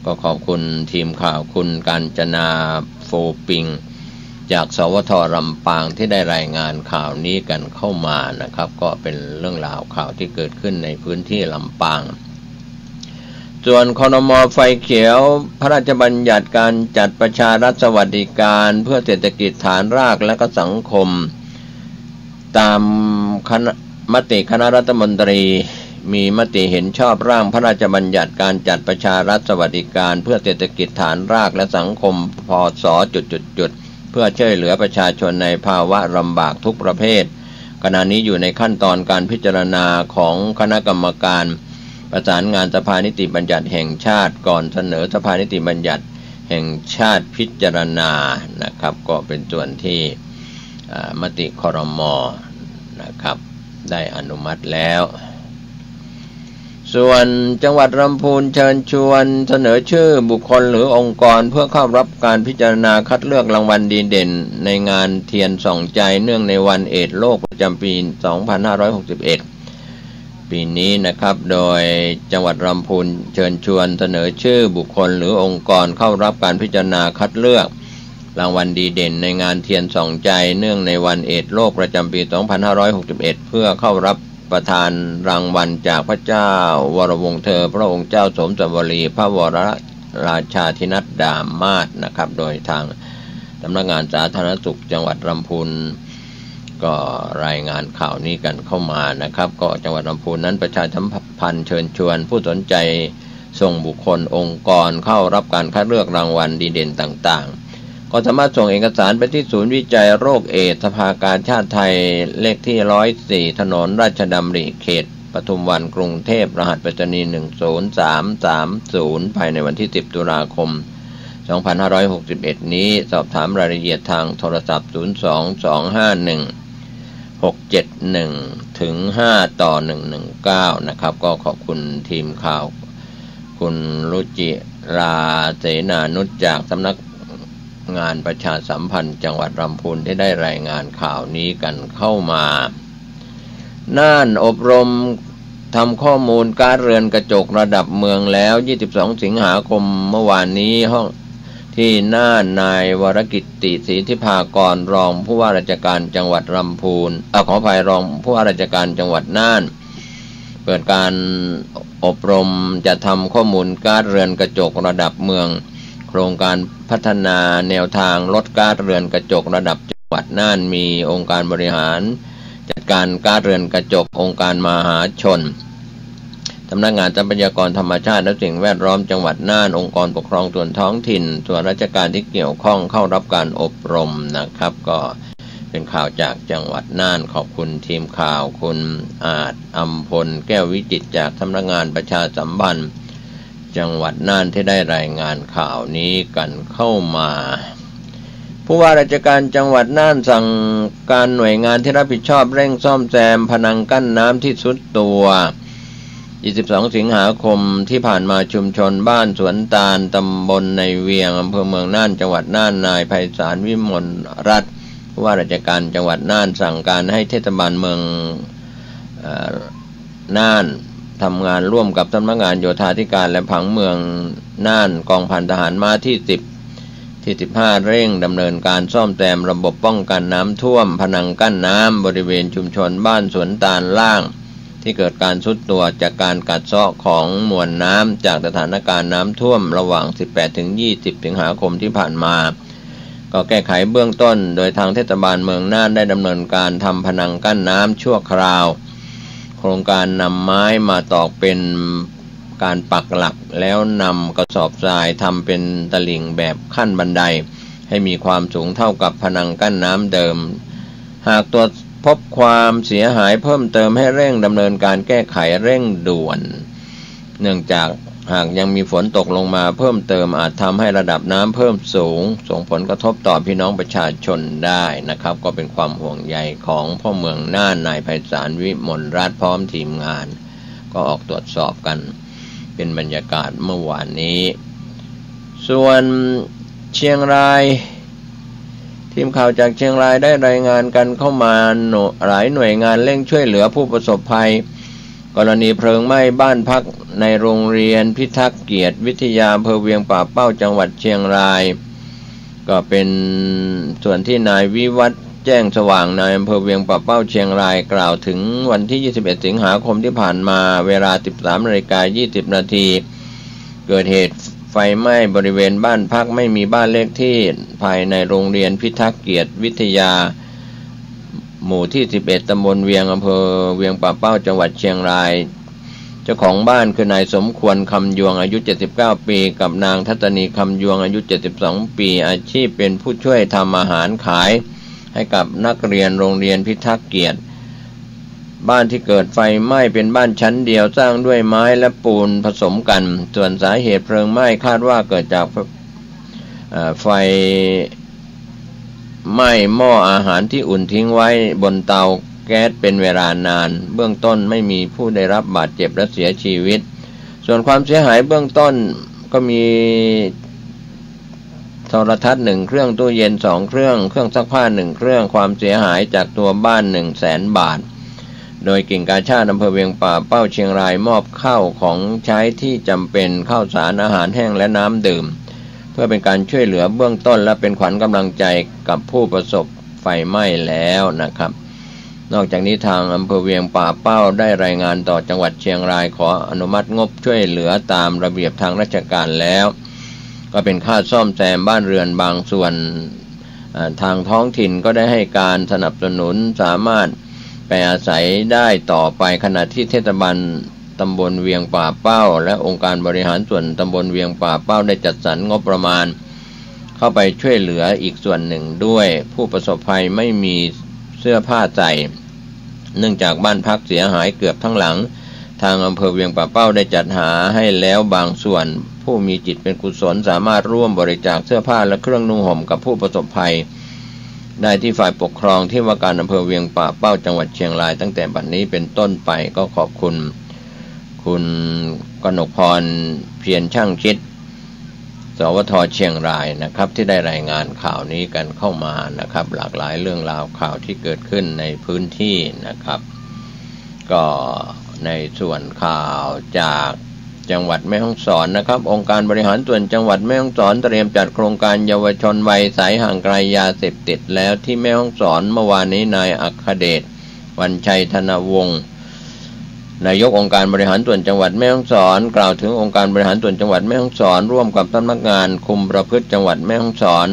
ก็ขอบคุณทีมข่าวคุณกาญจนาโฟปิงจากสวท.ลำปางที่ได้รายงานข่าวนี้กันเข้ามานะครับก็เป็นเรื่องราวข่าวที่เกิดขึ้นในพื้นที่ลำปางส่วนคนม.ไฟเขียวพระราชบัญญัติการจัดประชารัฐสวัสดิการเพื่อเศรษฐกิจฐานรากและก็สังคมตามมติคณะรัฐมนตรีมีมติเห็นชอบร่างพระราชบัญญัติการจัดประชารัฐสวัสดิการเพื่อเศรษฐกิจฐานรากและสังคมพ.ศ.เพื่อช่วยเหลือประชาชนในภาวะลำบากทุกประเภทขณะนี้อยู่ในขั้นตอนการพิจารณาของคณะกรรมการประสานงานสภานิติบัญญัติแห่งชาติก่อนเสนอสภานิติบัญญัติแห่งชาติพิจารณานะครับก็เป็นส่วนที่มติครม.นะครับได้อนุมัติแล้วส่วนจังหวัดลำพูนเชิญชวนเสนอชื่อบุคคลหรือองค์กรเพื่อเข้ารับการพิจารณาคัดเลือกรางวัลดีเด่นในงานเทียนส่องใจเนื่องในวันเอดส์โลกประจำปี 2561 ปีนี้นะครับโดยจังหวัดลำพูนเชิญชวนเสนอชื่อบุคคลหรือองค์กรเข้ารับการพิจารณาคัดเลือกรางวัลดีเด่นในงานเทียนส่องใจเนื่องในวันเอดส์โลกประจำปี 2561 เพื่อเข้ารับประธานรางวัลจากพระเจ้าวรวงศ์เธอพระองค์เจ้าสมสวรีพระวรราชาธินัดดามาศนะครับโดยทางสำนักงานสาธารณสุขจังหวัดลำพูนก็รายงานข่าวนี้กันเข้ามานะครับก็จังหวัดลำพูนนั้นประชาสัมพันธ์เชิญชวนผู้สนใจส่งบุคคลองค์กรเข้ารับการคัดเลือกรางวัลดีเด่นต่างๆก็สามารถส่งเอกสารไปที่ศูนย์วิจัยโรคเอดส์สภากาชาติไทยเลขที่ 104 ถนนราชดำริเขตปทุมวันกรุงเทพรหัสไปรษณีย์10330ภายในวันที่10ตุลาคม2561นี้สอบถามรายละเอียดทางโทรศัพท์02251 ถึง5ต่อ119นะครับก็ขอบคุณทีมข่าวคุณรุจิราเสนานุชจากสำนักงานประชาสัมพันธ์จังหวัดลำพูนที่ได้รายงานข่าวนี้กันเข้ามาน่านอบรมทำข้อมูลการเรือนกระจกระดับเมืองแล้ว22สิงหาคมเมื่อวานนี้ห้องที่น่านนายวรกิตติศรีทิพากรรองผู้ว่าราชการจังหวัดลำพูนขออภัยรองผู้ว่าราชการจังหวัดน่านเปิดการอบรมจะทำข้อมูลการเรือนกระจกระดับเมืองโครงการพัฒนาแนวทางลดก๊าซเรือนกระจกระดับจังหวัดน่านมีองค์การบริหารจัดการก๊าซเรือนกระจกองค์การมหาชนสำนักงานทรัพยากรธรรมชาติและสิ่งแวดล้อมจังหวัดน่านองค์กรปกครองส่วนท้องถิ่นส่วนราชการที่เกี่ยวข้องเข้ารับการอบรมนะครับก็เป็นข่าวจากจังหวัดน่านขอบคุณทีมข่าวคุณอาจอำพลแก้ววิจิตรจากสำนักงานประชาสัมพันธ์จังหวัดน่านที่ได้รายงานข่าวนี้กันเข้ามาผู้ว่าราชการจังหวัดน่านสั่งการหน่วยงานที่รับผิดชอบเร่งซ่อมแซมพนังกั้นน้ำที่ทรุดตัว22สิงหาคมที่ผ่านมาชุมชนบ้านสวนตาลตำบลในเวียงอำเภอเมืองน่านจังหวัดน่านนายไพศาลวิมลรัตน์ผู้ว่าราชการจังหวัดน่านสั่งการให้เทศบาลเมืองน่านทำงานร่วมกับสำนักงานโยธาธิการและผังเมืองน่านกองพันทหารม้าที่10ที่15เร่งดำเนินการซ่อมแซมระบบป้องกันน้ำท่วมพนังกั้นน้ำบริเวณชุมชนบ้านสวนตาลล่างที่เกิดการทรุดตัวจากการกัดเซาะของมวลน้ำจากสถานการณ์น้ำท่วมระหว่าง 18-20 สิงหาคมที่ผ่านมาก็แก้ไขเบื้องต้นโดยทางเทศบาลเมืองน่านได้ดำเนินการทำพนังกั้นน้ำชั่วคราวโครงการนำไม้มาตอกเป็นการปักหลักแล้วนำกระสอบทรายทำเป็นตลิ่งแบบขั้นบันไดให้มีความสูงเท่ากับพนังกั้นน้ำเดิมหากตรวจพบความเสียหายเพิ่มเติมให้เร่งดำเนินการแก้ไขเร่งด่วนเนื่องจากหากยังมีฝนตกลงมาเพิ่มเติมอาจทำให้ระดับน้ำเพิ่มสูงส่งผลกระทบต่อพี่น้องประชาชนได้นะครับก็เป็นความห่วงใยของพ่อเมืองน่านนายไพศาลวิมลรัตน์พร้อมทีมงานก็ออกตรวจสอบกันเป็นบรรยากาศเมื่อวานนี้ส่วนเชียงราย ทีมข่าวจากเชียงรายได้รายงานกันเข้ามาหลายหน่วยงานเร่งช่วยเหลือผู้ประสบภัยกรณีเพลิงไหม้บ้านพักในโรงเรียนพิทักษ์เกียรติวิทยาอำเภอเวียงป่าเป้าจังหวัดเชียงรายก็เป็นส่วนที่นายวิวัฒน์แจ้งสว่างนายอำเภอเวียงป่าเป้าเชียงรายกล่าวถึงวันที่21สิงหาคมที่ผ่านมาเวลา 13:20 น.เกิดเหตุไฟไหม้บริเวณบ้านพักไม่มีบ้านเลขที่ภายในโรงเรียนพิทักษ์เกียรติวิทยาหมู่ที่11ตำบลเวียงอำเภอเวียงป่าเป้าจังหวัดเชียงรายเจ้าของบ้านคือนายสมควรคำยวงอายุ79ปีกับนางทัตนีคำยวงอายุ72ปีอาชีพเป็นผู้ช่วยทำอาหารขายให้กับนักเรียนโรงเรียนพิทักษ์เกียรติบ้านที่เกิดไฟไหม้เป็นบ้านชั้นเดียวสร้างด้วยไม้และปูนผสมกันส่วนสาเหตุเพลิงไหม้คาดว่าเกิดจากไฟไหม้หม้ออาหารที่อุ่นทิ้งไว้บนเตาแก๊สเป็นเวลานานเบื้องต้นไม่มีผู้ได้รับบาดเจ็บและเสียชีวิตส่วนความเสียหายเบื้องต้นก็มีโทรทัศน์1เครื่องตู้เย็น2เครื่องซักผ้า1เครื่องความเสียหายจากตัวบ้าน 100,000 บาทโดยกิ่งกาชาดอำเภอเวียงป่าเป้าเชียงรายมอบข้าวของใช้ที่จำเป็นข้าวสารอาหารแห้งและน้ำดื่มเพื่อเป็นการช่วยเหลือเบื้องต้นและเป็นขวัญกำลังใจกับผู้ประสบไฟไหม้แล้วนะครับนอกจากนี้ทางอำเภอเวียงป่าเป้าได้รายงานต่อจังหวัดเชียงรายขออนุมัติงบช่วยเหลือตามระเบียบทางราชการแล้วก็เป็นค่าซ่อมแซมบ้านเรือนบางส่วนทางท้องถิ่นก็ได้ให้การสนับสนุนสามารถไปอาศัยได้ต่อไปขณะที่เทศบาลตำบลเวียงป่าเป้าและองค์การบริหารส่วนตำบลเวียงป่าเป้าได้จัดสรรงบประมาณเข้าไปช่วยเหลืออีกส่วนหนึ่งด้วยผู้ประสบภัยไม่มีเสื้อผ้าใส่เนื่องจากบ้านพักเสียหายเกือบทั้งหลังทางอำเภอเวียงป่าเป้าได้จัดหาให้แล้วบางส่วนผู้มีจิตเป็นกุศลสามารถร่วมบริจาคเสื้อผ้าและเครื่องนุ่งห่มกับผู้ประสบภัยได้ที่ฝ่ายปกครองที่ว่าการอำเภอเวียงป่าเป้าจังหวัดเชียงรายตั้งแต่บัดนี้เป็นต้นไปก็ขอบคุณคุณกนกพรเพียรช่างคิดสวท.เชียงรายนะครับที่ได้รายงานข่าวนี้กันเข้ามานะครับหลากหลายเรื่องราวข่าวที่เกิดขึ้นในพื้นที่นะครับก็ในส่วนข่าวจากจังหวัดแม่ฮ่องสอนนะครับองค์การบริหารส่วนจังหวัดแม่ฮ่องสอนเตรียมจัดโครงการเยาวชนวัยใสห่างไกลยาเสพติดแล้วที่แม่ฮ่องสอนเมื่อวานนี้นายอัคเดชวันชัยธนวงศ์นายกองค์การบริหารส่วนจังหวัดแม่ฮ่องสอนกล่าวถึงองค์การบริหารส่วนจังหวัดแม่ฮ่องสอนร่วมกับสำนักงานคุมประพฤติจังหวัดแม่ฮ่องสอน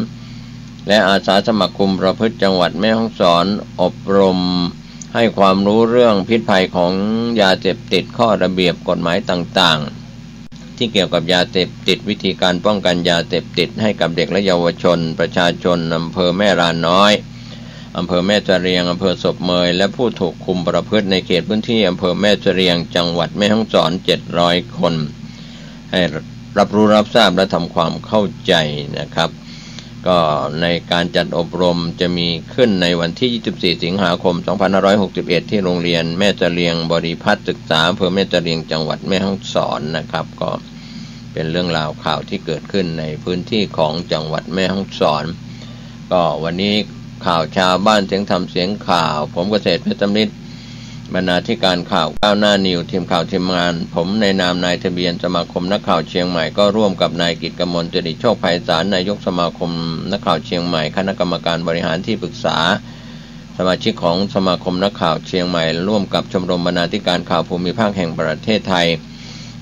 และอาสาสมัครคุมประพฤติจังหวัดแม่ฮ่องสอนอบรมให้ความรู้เรื่องพิษภัยของยาเสพติดข้อระเบียบกฎหมายต่างๆที่เกี่ยวกับยาเสพติดวิธีการป้องกันยาเสพติดให้กับเด็กและเยาวชนประชาชนอำเภอแม่ลาน้อยอำเภอแม่เสรียงอำเภอศพเมยและผู้ถูกคุมประพฤติในเขตพื้นที่อำเภอแม่เสรียงจังหวัดแม่ฮ่องสอน700คนให้รับรู้รับทราบและทำความเข้าใจนะครับก็ในการจัดอบรมจะมีขึ้นในวันที่24สิงหาคม2561ที่โรงเรียนแม่เสรียงบริพัฒน์ศึกษาอำเภอแม่เสรียงจังหวัดแม่ฮ่องสอนนะครับก็เป็นเรื่องราวข่าวที่เกิดขึ้นในพื้นที่ของจังหวัดแม่ฮ่องสอนก็วันนี้ข่าวชาวบ้านเสียงธรรมเสียงข่าวผมเกษตรเพชรสำริดบรรณาธิการข่าวก้าวหน้านิวทีมข่าวทีมงานผมในนามนายทะเบียนสมาคมนักข่าวเชียงใหม่ก็ร่วมกับนายกิตติกมลจริตโชคไพศาลนายกสมาคมนักข่าวเชียงใหม่คณะกรรมการบริหารที่ปรึกษาสมาชิกของสมาคมนักข่าวเชียงใหม่ร่วมกับชมรมบรรณาธิการข่าวภูมิภาคแห่งประเทศไทย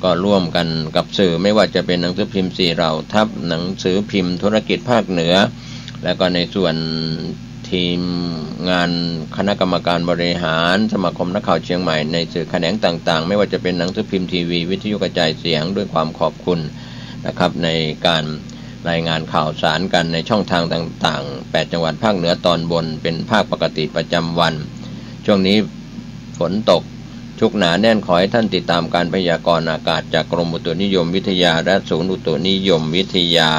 ก็ร่วมกันกับสื่อไม่ว่าจะเป็นหนังสือพิมพ์4เหล่าทัพหนังสือพิมพ์ธุรกิจภาคเหนือและก็ในส่วนทีมงานคณะกรรมการบริหารสมาคมนักข่าวเชียงใหม่ในสื่อแขนงต่างๆไม่ว่าจะเป็นหนังสือพิมพ์ทีวีวิทยุกระจายเสียงด้วยความขอบคุณนะครับในการรายงานข่าวสารกันในช่องทางต่างๆ8จังหวัดภาคเหนือตอนบนเป็นภาคปกติประจำวันช่วงนี้ฝนตกชุกหนาแน่นขอให้ท่านติดตามการพยากรณ์อากาศจากกรมอุตุนิยมวิทยาและศูนย์อุตุนิยมวิทยา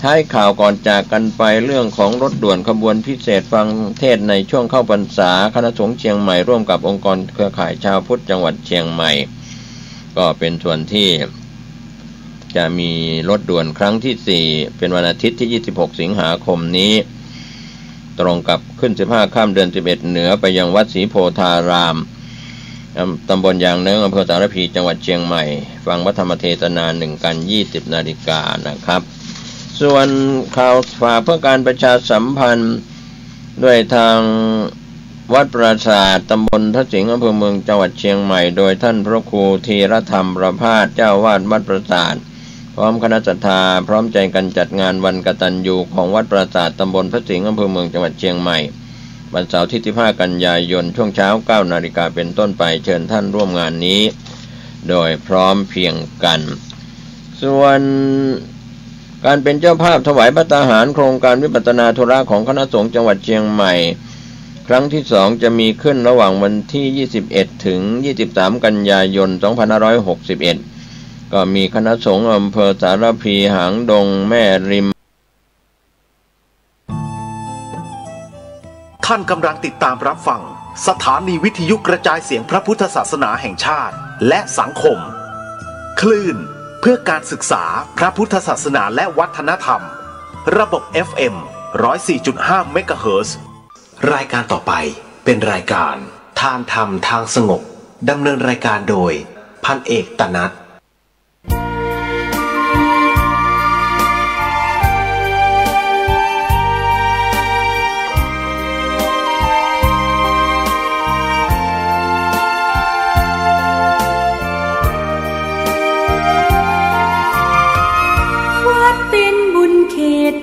ท้ายข่าวก่อนจากกันไปเรื่องของรถด่วนขบวนพิเศษฟังเทศในช่วงเข้าพรรษาคณะสงฆ์เชียงใหม่ร่วมกับองค์กรเครือข่ายชาวพุทธจังหวัดเชียงใหม่ก็เป็นส่วนที่จะมีรถด่วนครั้งที่4เป็นวันอาทิตย์ที่26สิงหาคมนี้ ตรงกับขึ้น15ค่ำเดือน11เหนือไปยังวัดศรีโพธารามตำบลยางเนิ้งอำเภอสารพีจังหวัดเชียงใหม่ฟังพระธรรมเทศนา1 กัน 20 นาฬิกานะครับส่วนข่าวฝากเพื่อการประชาสัมพันธ์ด้วยทางวัดปราสาทตำบลทัดสิงห์อำเภอเมืองจังหวัดเชียงใหม่โดยท่านพระครูธีรธรรมประภาสเจ้าวาดวัดปราสาทพร้อมคณะศรัทธาพร้อมใจกันจัดงานวันกตัญญูของวัดปราสาทตำบลทัดสิงห์อำเภอเมืองจังหวัดเชียงใหม่วันเสาร์ที่15 กันยายนช่วงเช้า 9 นาฬิกาเป็นต้นไปเชิญท่านร่วมงานนี้โดยพร้อมเพียงกันส่วนการเป็นเจ้าภาพถวายภัตตาหารโครงการวิปัสสนาธุระของคณะสงฆ์จังหวัดเชียงใหม่ครั้งที่2จะมีขึ้นระหว่างวันที่21ถึง23 กันยายน 2561ก็มีคณะสงฆ์อำเภอสารพีหางดงแม่ริมท่านกำลังติดตามรับฟังสถานีวิทยุกระจายเสียงพระพุทธศาสนาแห่งชาติและสังคมคลื่นเพื่อการศึกษาพระพุทธศาสนาและวัฒนธรรมระบบ FM 104.5 เมกะเฮิรตซ์รายการต่อไปเป็นรายการทานธรรมทางสงบดำเนินรายการโดยพันเอกตนัท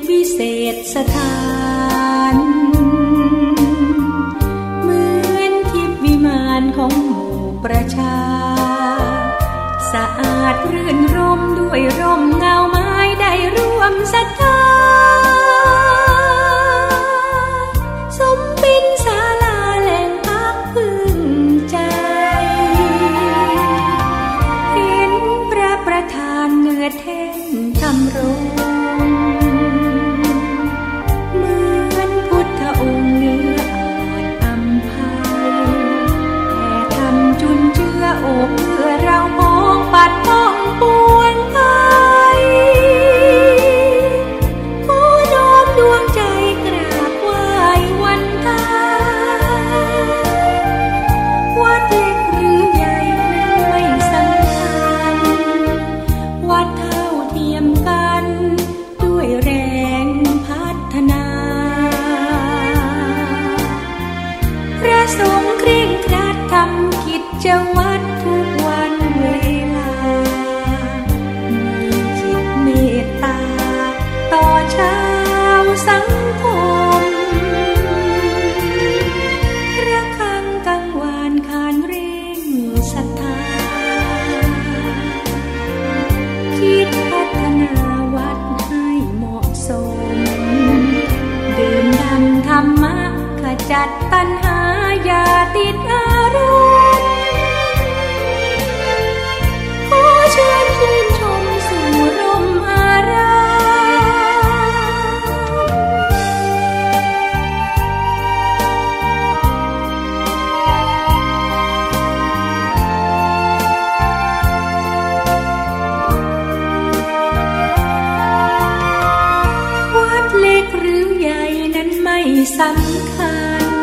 วิเศษสถานเหมือนทิพย์วิมานของหมู่ประชาสะอาดรื่นรมด้วยร่มเงาไม้ได้ร่วมศรัทธาสมเป็นศาลาแหล่งพักพึ่งใจเห็นพระประธานเหนือแท่นทำรงองค์เนื้ออาจอำไพแต่ทำจุนเจือโอบเพื่อเรามองปัดป้องปวงไทยผู้น้อมดวงใจกราบไหว้วันทาวัดเล็กหรือใหญ่ไม่สำคัญวัดเท่าเทียมกันด้วยแรงพัฒนาพระสงฆ์เคร่งครัดทำกิจวัตรทุกวันเวลามีจิตเมตตาต่อชาวสังคมระฆังกังวานขานเร่งศรัทธาคิดพัฒนาวัดให้เหมาะสมดื่มด่ำธรรมะขจัดตัณหา